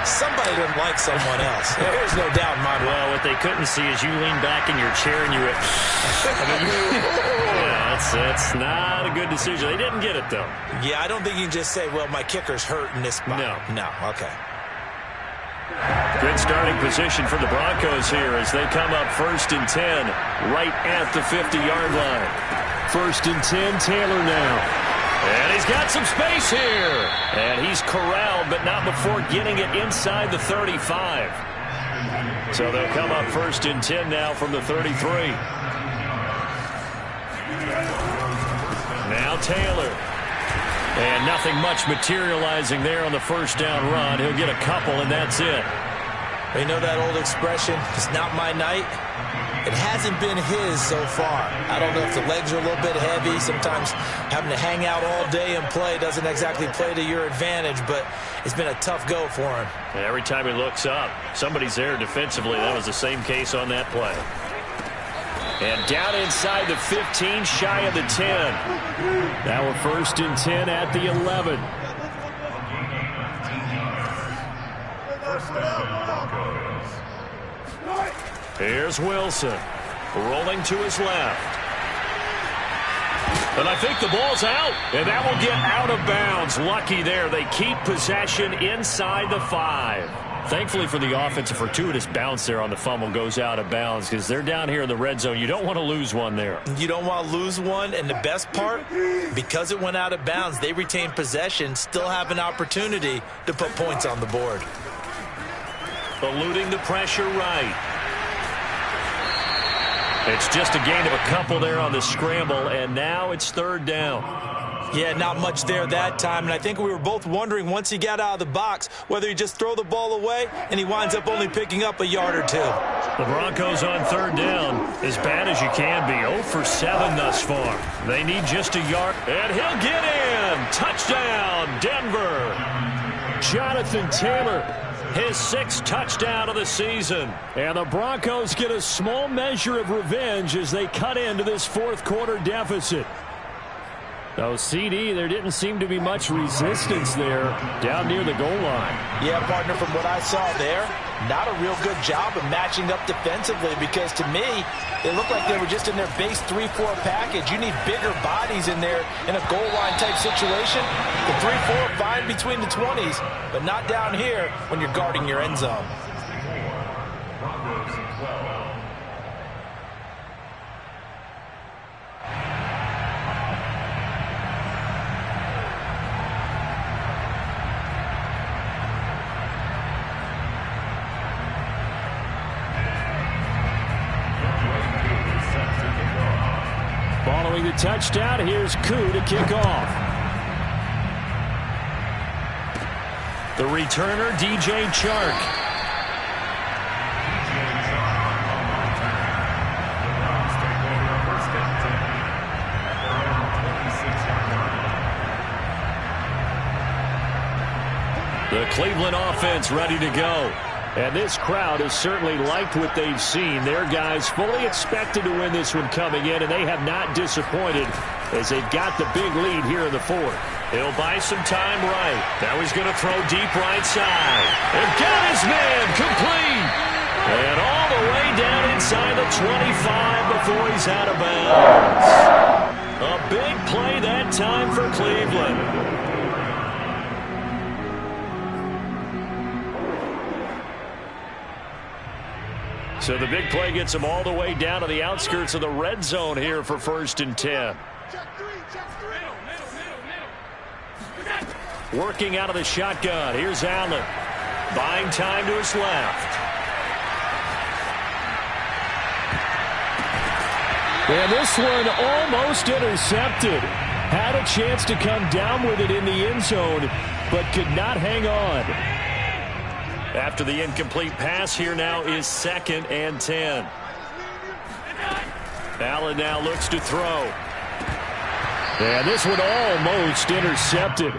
somebody doesn't like someone else. There's no doubt in my mind. Well, what they couldn't see is you lean back in your chair and you went, yeah, that's not a good decision. They didn't get it, though. Yeah, I don't think you can just say, well, my kicker's hurt in this spot. No, okay. Good starting position for the Broncos here as they come up 1st and 10 right at the 50-yard line. 1st and 10, Taylor now. And he's got some space here. And he's corralled, but not before getting it inside the 35. So they'll come up 1st and 10 now from the 33. Now Taylor. And nothing much materializing there on the first down run. He'll get a couple, and that's it. You know that old expression, it's not my night? It hasn't been his so far. I don't know if the legs are a little bit heavy. Sometimes having to hang out all day and play doesn't exactly play to your advantage, but it's been a tough go for him. And every time he looks up, somebody's there defensively. That was the same case on that play. And down inside the 15, shy of the 10. Now we're 1st and 10 at the 11. Here's Wilson, rolling to his left. And I think the ball's out, and that will get out of bounds. Lucky there. They keep possession inside the 5. Thankfully for the offense, a fortuitous bounce there on the fumble goes out of bounds because they're down here in the red zone. You don't want to lose one there. You don't want to lose one, and the best part, because it went out of bounds, they retain possession, still have an opportunity to put points on the board. Eluding the pressure right. It's just a gain of a couple there on the scramble, and now it's 3rd down. Yeah, not much there that time, and I think we were both wondering once he got out of the box whether he just throw the ball away, and he winds up only picking up a yard or 2. The Broncos on 3rd down, as bad as you can be, 0 for 7 thus far. They need just a yard, and he'll get in. Touchdown, Denver. Jonathan Taylor, his 6th touchdown of the season. And the Broncos get a small measure of revenge as they cut into this 4th quarter deficit. Though CD, there didn't seem to be much resistance there down near the goal line. Yeah, partner, from what I saw there, not a real good job of matching up defensively because to me, it looked like they were just in their base 3-4 package. You need bigger bodies in there in a goal line type situation. The 3-4 fine between the 20s, but not down here when you're guarding your end zone. Following the touchdown, here's Koo to kick off. The returner, DJ Chark. The Cleveland offense ready to go. And this crowd has certainly liked what they've seen. Their guys fully expected to win this one coming in, and they have not disappointed as they've got the big lead here in the 4th. He'll buy some time right. Now he's going to throw deep right side. And got his man complete. And all the way down inside the 25 before he's out of bounds. A big play that time for Cleveland. So the big play gets him all the way down to the outskirts of the red zone here for 1st and 10. Working out of the shotgun. Here's Allen. Buying time to his left. And this one almost intercepted. Had a chance to come down with it in the end zone, but could not hang on. After the incomplete pass, here now is 2nd and 10. Allen now looks to throw. And this one almost intercepted.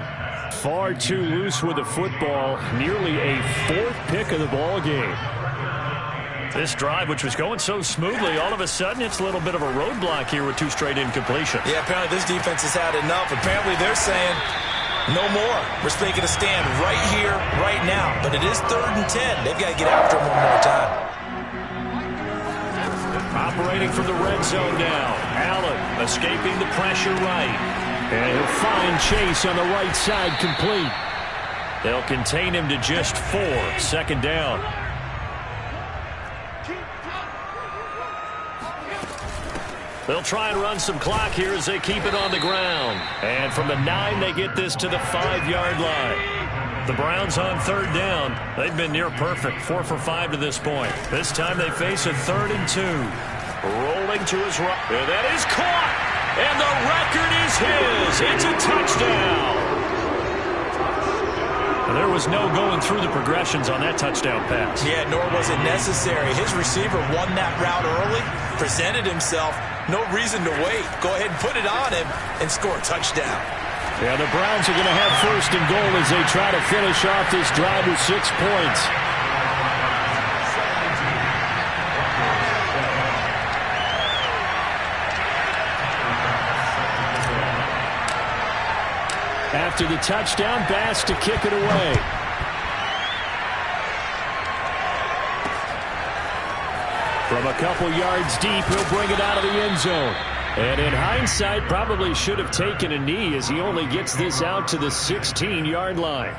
Far too loose with the football. Nearly a 4th pick of the ball game. This drive, which was going so smoothly, all of a sudden it's a little bit of a roadblock here with 2 straight incompletions. Yeah, apparently this defense has had enough. Apparently they're saying no more. We're making a stand right here, right now. But it is 3rd and 10. They've got to get after him one more time. Operating from the red zone now. Allen escaping the pressure right. And he'll find Chase on the right side complete. They'll contain him to just 4. 2nd down. They'll try and run some clock here as they keep it on the ground. And from the 9, they get this to the 5-yard line. The Browns on 3rd down. They've been near perfect, 4 for 5 to this point. This time they face a 3rd and 2. Rolling to his right. And that is caught. And the record is his. It's a touchdown. There was no going through the progressions on that touchdown pass. Yeah, nor was it necessary. His receiver won that route early, presented himself, no reason to wait. Go ahead and put it on him and score a touchdown. Yeah, the Browns are going to have first and goal as they try to finish off this drive with 6 points. After the touchdown, Bass to kick it away. From a couple yards deep, he'll bring it out of the end zone. And in hindsight, probably should have taken a knee as he only gets this out to the 16-yard line.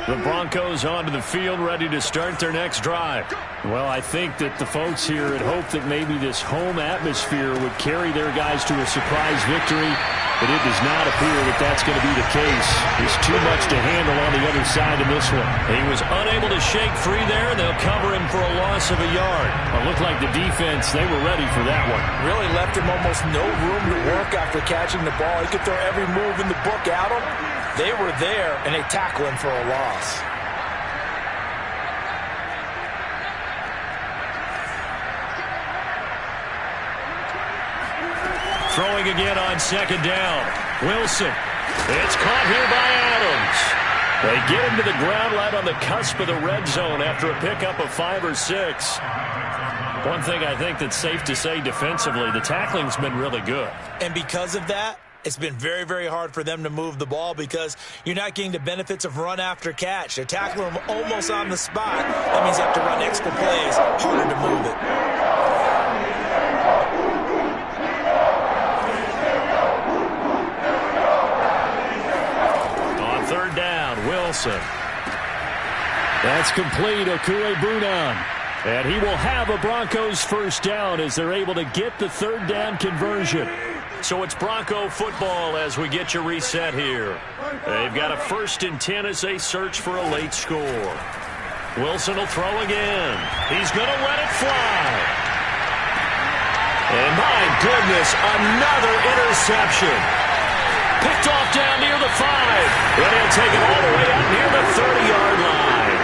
The Broncos onto the field, ready to start their next drive. Well, I think that the folks here had hoped that maybe this home atmosphere would carry their guys to a surprise victory, but it does not appear that that's going to be the case. There's too much to handle on the other side in this one. He was unable to shake free there, and they'll cover him for a loss of a yard. It looked like the defense, they were ready for that one. Really left him almost no room to work after catching the ball. He could throw every move in the book at him. They were there, and they tackle him for a loss. Throwing again on second down. Wilson. It's caught here by Adams. They get him to the ground right on the cusp of the red zone after a pickup of 5 or 6. One thing I think that's safe to say defensively, the tackling's been really good. And because of that, it's been very, very hard for them to move the ball because you're not getting the benefits of run after catch. They're tackling them almost on the spot. That means you have to run extra plays, harder to move it. On third down, Wilson. That's complete, Okuegbunam. And he will have a Broncos first down as they're able to get the third down conversion. So it's Bronco football as we get you reset here. They've got a 1st and 10 as they search for a late score. Wilson will throw again. He's going to let it fly. And my goodness, another interception. Picked off down near the 5. And he'll take it all the way out near the 30-yard line.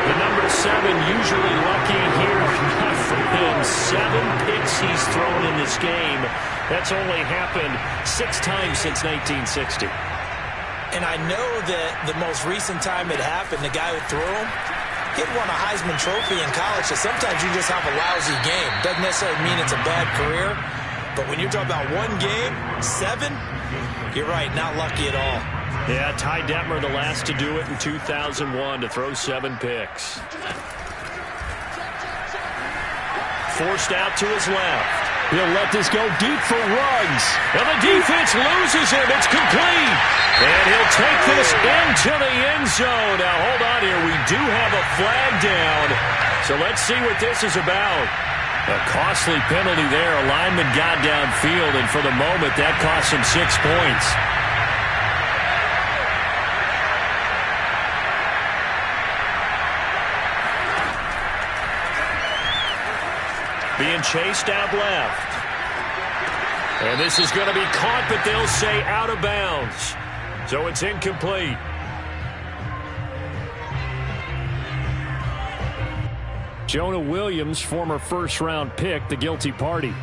The number 7 usually lucky here. Not for him. 7 picks he's thrown in this game. That's only happened 6 times since 1960. And I know that the most recent time it happened, the guy who threw him, he had won a Heisman Trophy in college, so sometimes you just have a lousy game. Doesn't necessarily mean it's a bad career, but when you're talking about one game, 7, you're right, not lucky at all. Yeah, Ty Detmer, the last to do it in 2001, to throw 7 picks. Forced out to his left. He'll let this go deep for Ruggs. And the defense loses him. It's complete. And he'll take this into the end zone. Now, hold on here. We do have a flag down. So let's see what this is about. A costly penalty there. A lineman got downfield, and for the moment, that cost him 6 points. Being chased out left. And this is going to be caught, but they'll say out of bounds. So it's incomplete. Jonah Williams, former first-round pick, the guilty party.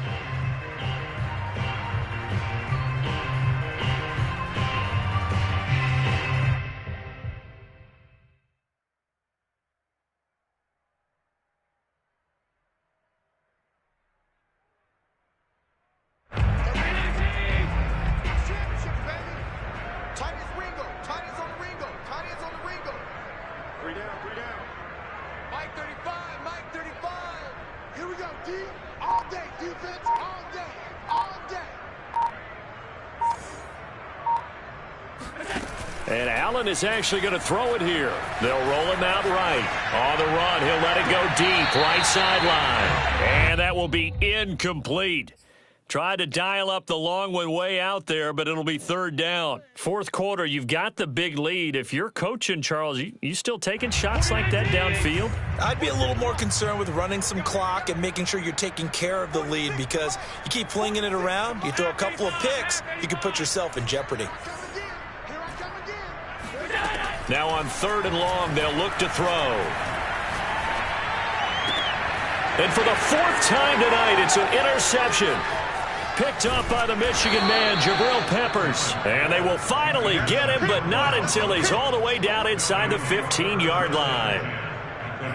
And Allen is actually going to throw it here. They'll roll him out right. On the run, he'll let it go deep, right sideline. And that that will be incomplete. Tried to dial up the long one way out there, but it'll be third down. Fourth quarter, you've got the big lead. If you're coaching, Charles, you still taking shots like that downfield? I'd be a little more concerned with running some clock and making sure you're taking care of the lead, because you keep flinging it around, you throw a couple of picks, you can put yourself in jeopardy. Now on third and long, they'll look to throw. And for the fourth time tonight, it's an interception. Picked up by the Michigan man, Jabril Peppers. And they will finally get him, but not until he's all the way down inside the 15-yard line.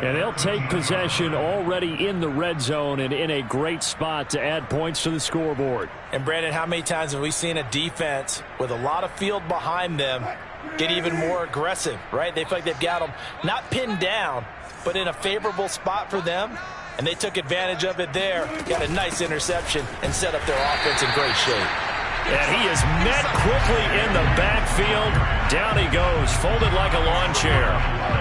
And they'll take possession already in the red zone and in a great spot to add points to the scoreboard. And, Brandon, how many times have we seen a defense with a lot of field behind them get even more aggressive, right? They feel like they've got them not pinned down, but in a favorable spot for them. And they took advantage of it there, got a nice interception, and set up their offense in great shape. And he is met quickly in the backfield. Down he goes, folded like a lawn chair.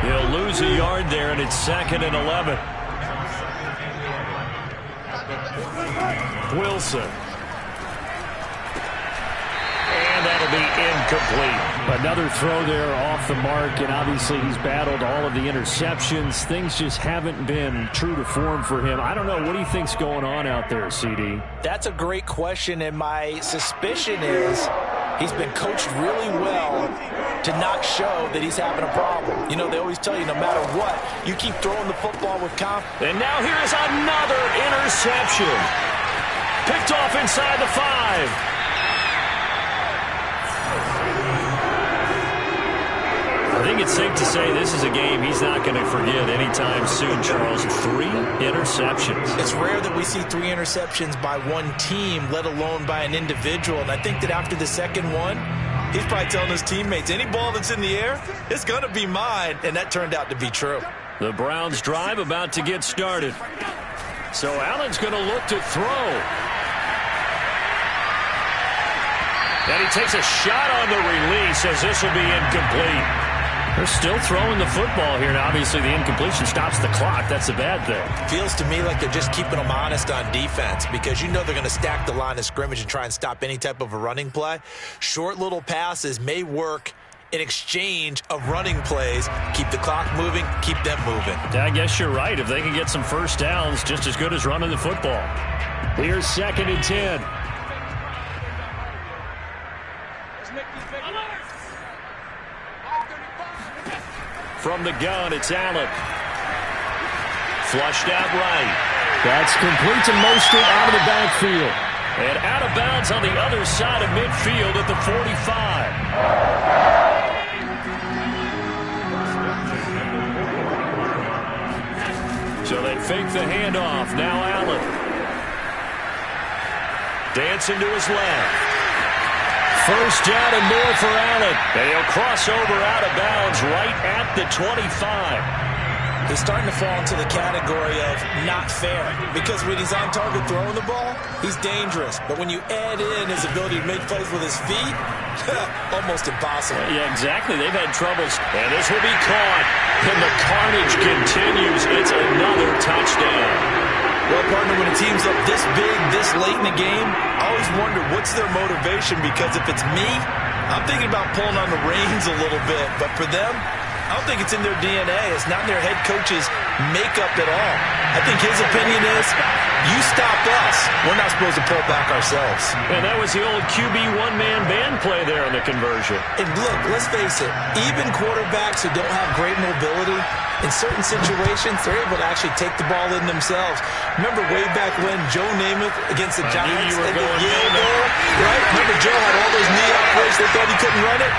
He'll lose a yard there, and it's 2nd and 11. Wilson. And that'll be incomplete. Another throw there off the mark, and obviously he's battled all of the interceptions. Things just haven't been true to form for him. I don't know. What do you think's going on out there, CD? That's a great question, and my suspicion is he's been coached really well to not show that he's having a problem. You know, they always tell you no matter what, you keep throwing the football with confidence. And now here's another interception. Picked off inside the 5. I think it's safe to say this is a game he's not going to forget anytime soon, Charles. 3 interceptions. It's rare that we see 3 interceptions by one team, let alone by an individual. And I think that after the second one, he's probably telling his teammates, any ball that's in the air, it's going to be mine. And that turned out to be true. The Browns drive about to get started. So Allen's going to look to throw. And he takes a shot on the release as this will be incomplete. They're still throwing the football here, and obviously the incompletion stops the clock. That's a bad thing. Feels to me like they're just keeping them honest on defense, because you know they're going to stack the line of scrimmage and try and stop any type of a running play. Short little passes may work in exchange of running plays. Keep the clock moving, keep them moving. I guess you're right. If they can get some first downs, just as good as running the football. Here's 2nd and 10. From the gun, it's Allen. Flushed out right. That's complete to Mostert out of the backfield. And out of bounds on the other side of midfield at the 45. So they fake the handoff. Now Allen. Dancing to his left. First down and more for Allen. And he'll cross over out of bounds right at the 25. He's starting to fall into the category of not fair, because when he's on target throwing the ball, he's dangerous. But when you add in his ability to make plays with his feet, almost impossible. Yeah, exactly. They've had troubles. And this will be caught. And the carnage continues. It's another touchdown. Well, partner, when a team's up this big, this late in the game, I always wonder what's their motivation, because if it's me, I'm thinking about pulling on the reins a little bit. But for them, I don't think it's in their DNA. It's not in their head coach's makeup at all. I think his opinion is, you stop us, we're not supposed to pull back ourselves. And that was the old QB one-man band play there on the conversion. And look, let's face it, even quarterbacks who don't have great mobility, in certain situations, they're able to actually take the ball in themselves. Remember way back when Joe Namath against the Giants at the Yale Bowl, right? Remember Joe had all those knee operations, they thought he couldn't run it?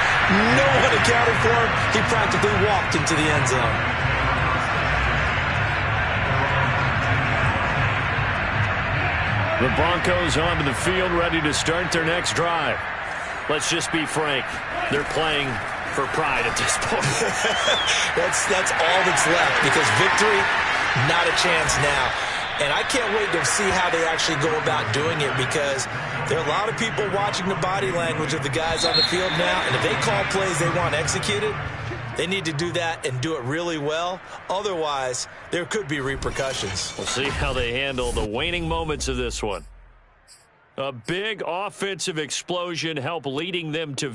No one accounted for him. He practically walked into the end zone. The Broncos onto the field, ready to start their next drive. Let's just be frank. They're playing for pride at this point. That's all that's left, because victory, not a chance now. And I can't wait to see how they actually go about doing it, because there are a lot of people watching the body language of the guys on the field now, and if they call plays they want executed, They need to do that and do it really well. Otherwise, there could be repercussions. We'll see how they handle the waning moments of this one. A big offensive explosion helped leading them to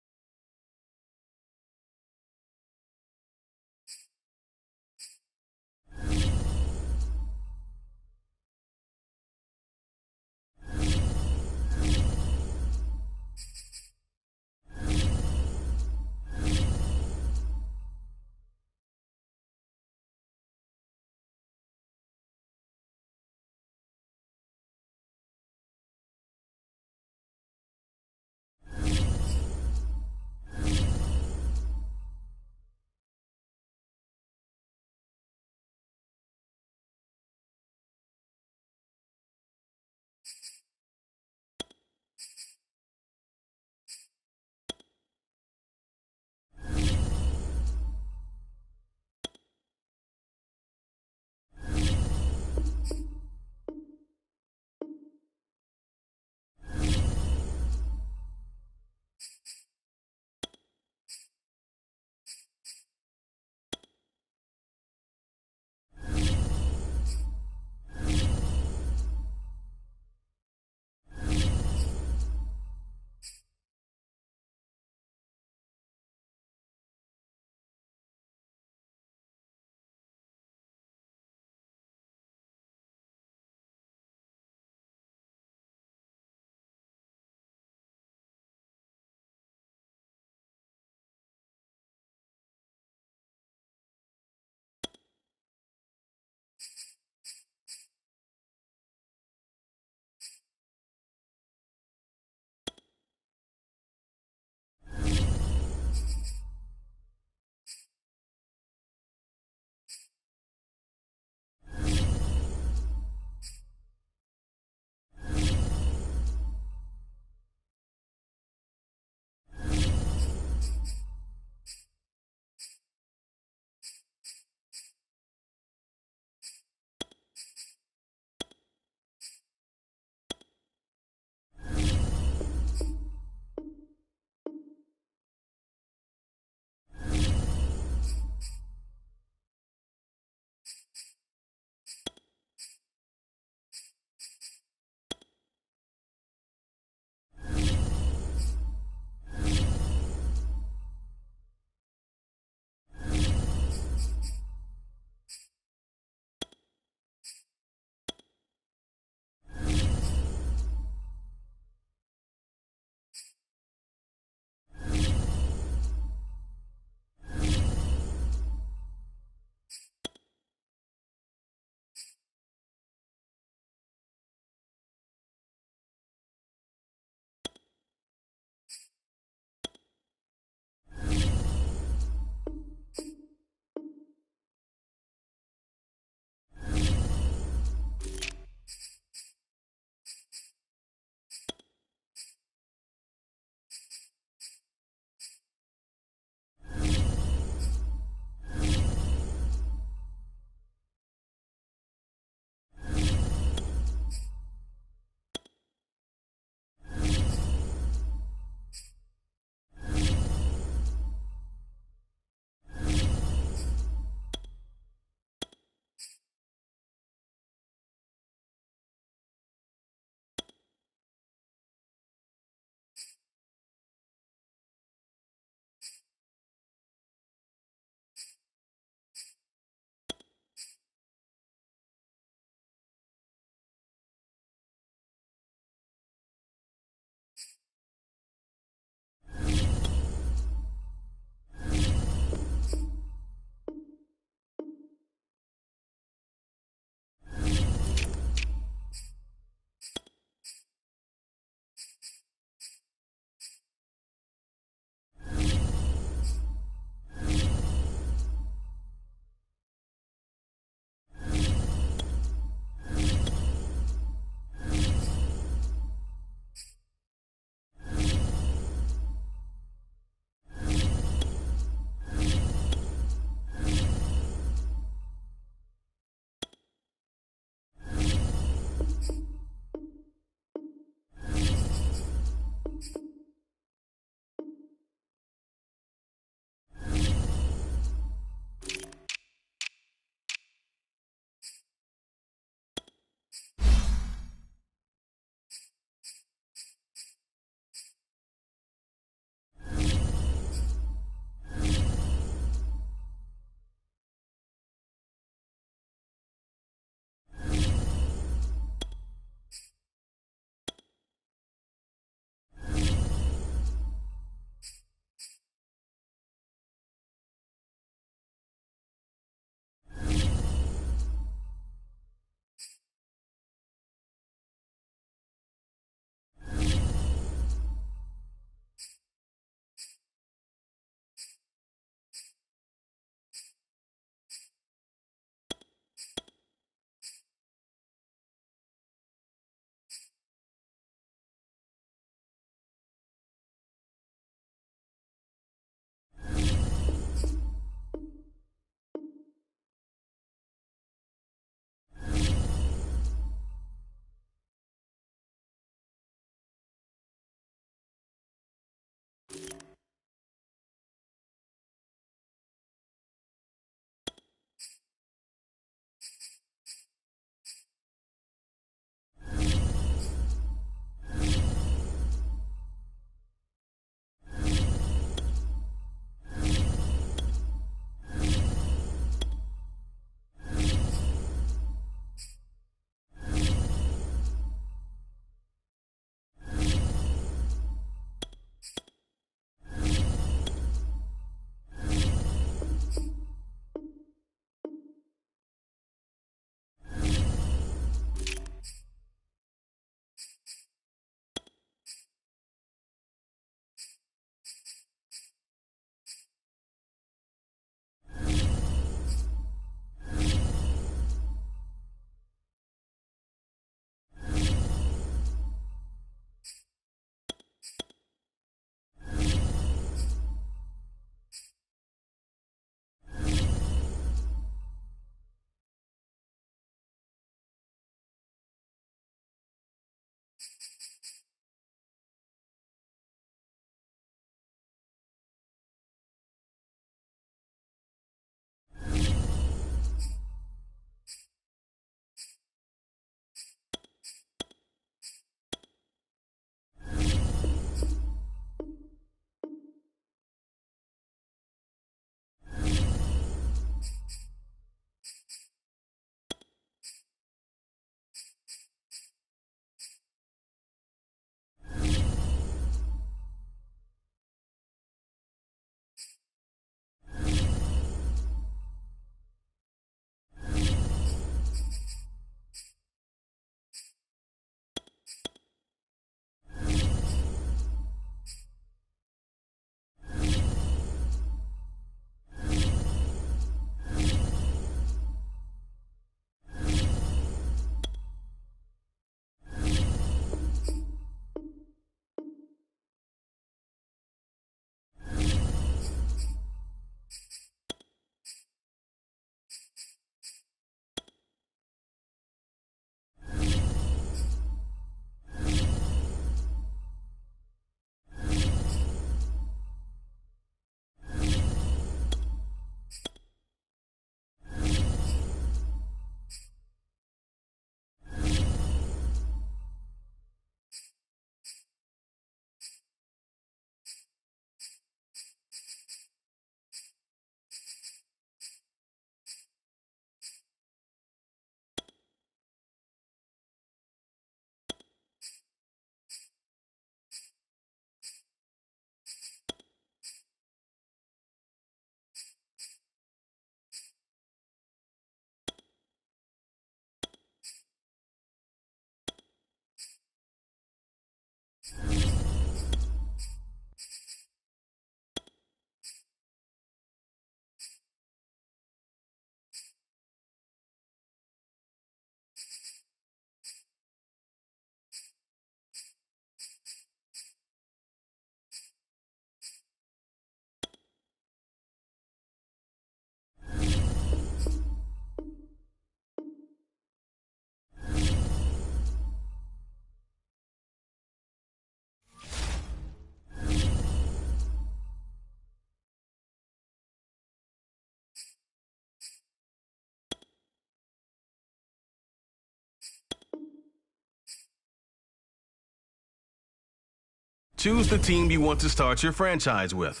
choose the team you want to start your franchise with.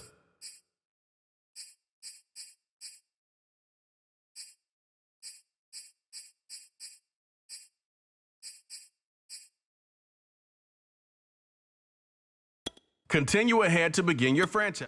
Continue ahead to begin your franchise.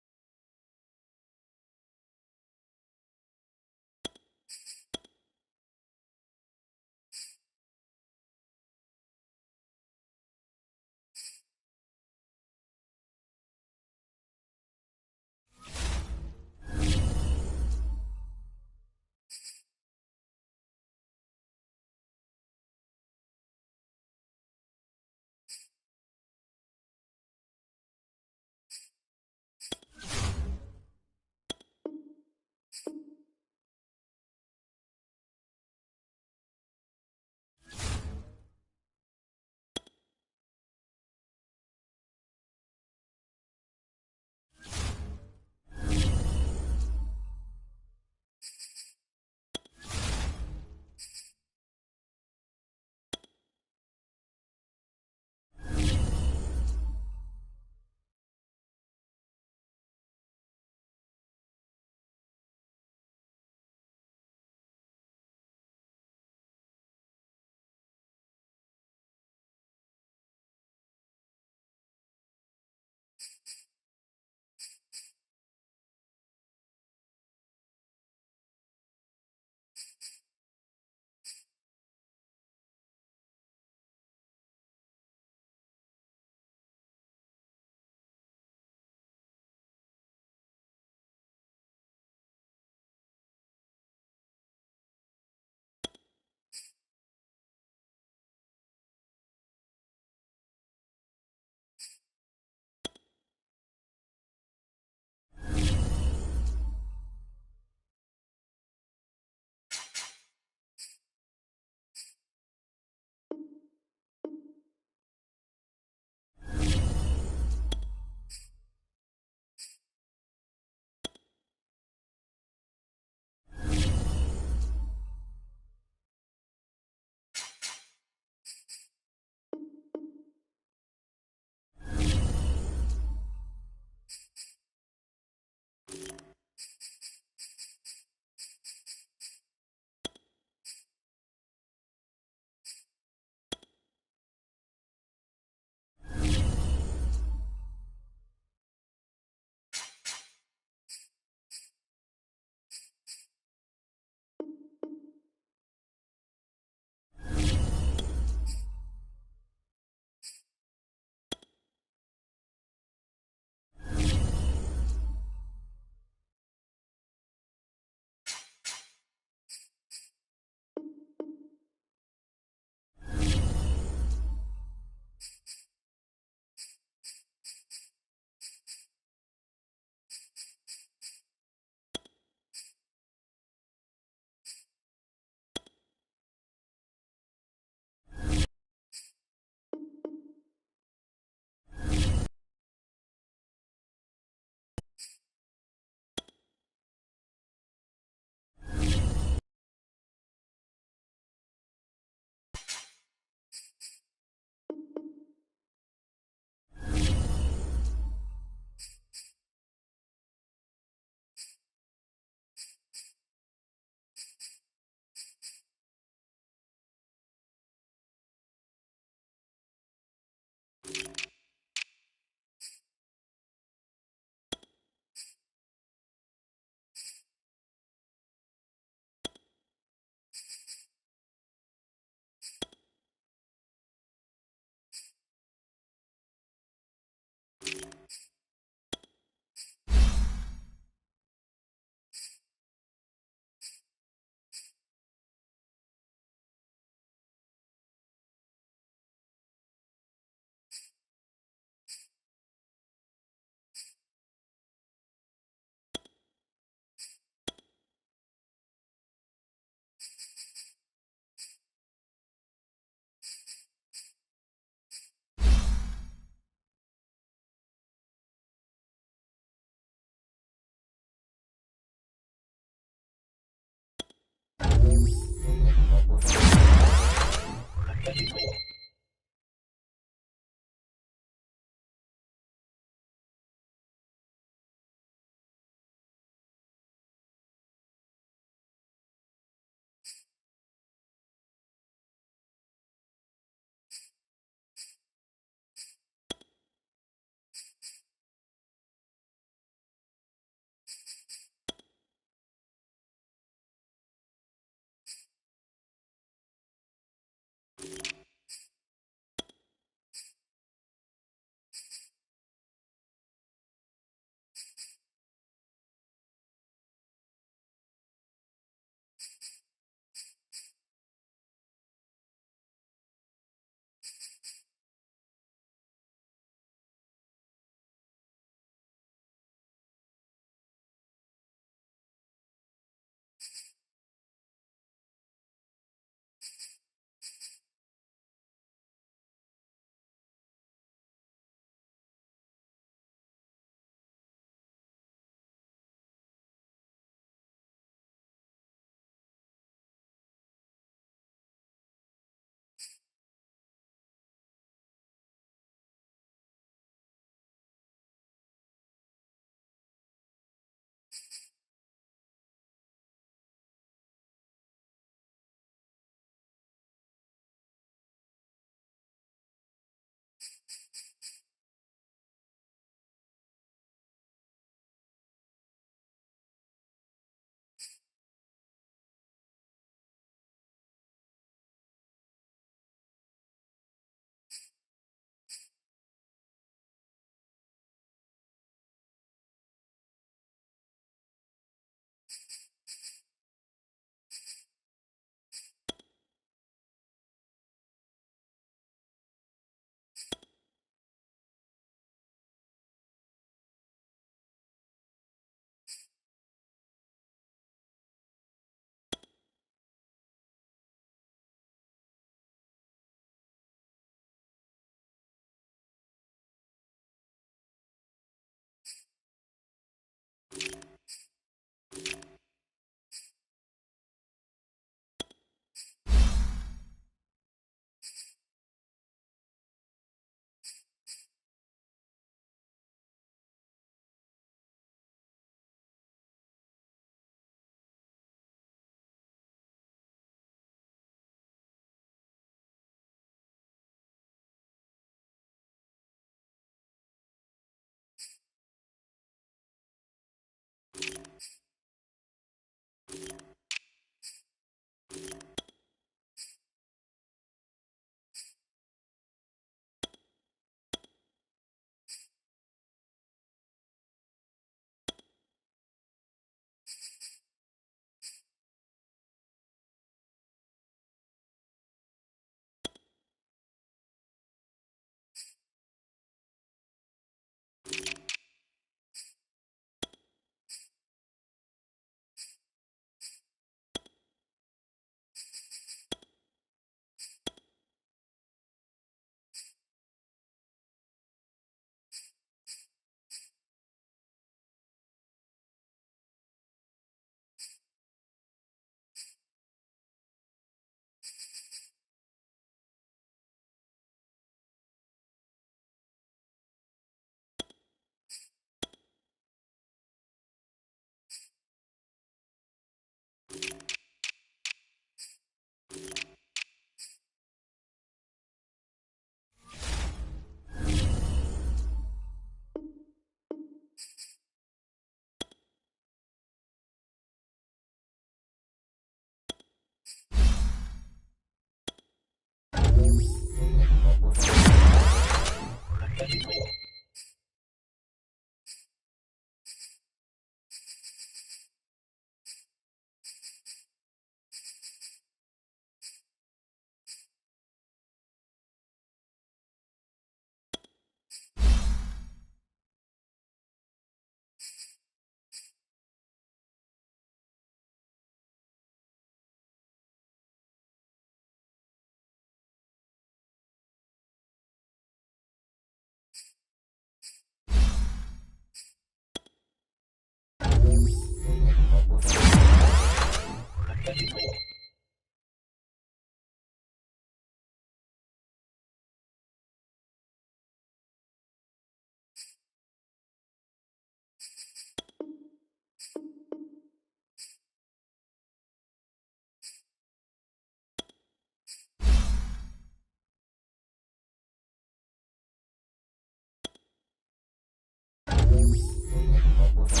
Thank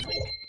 you.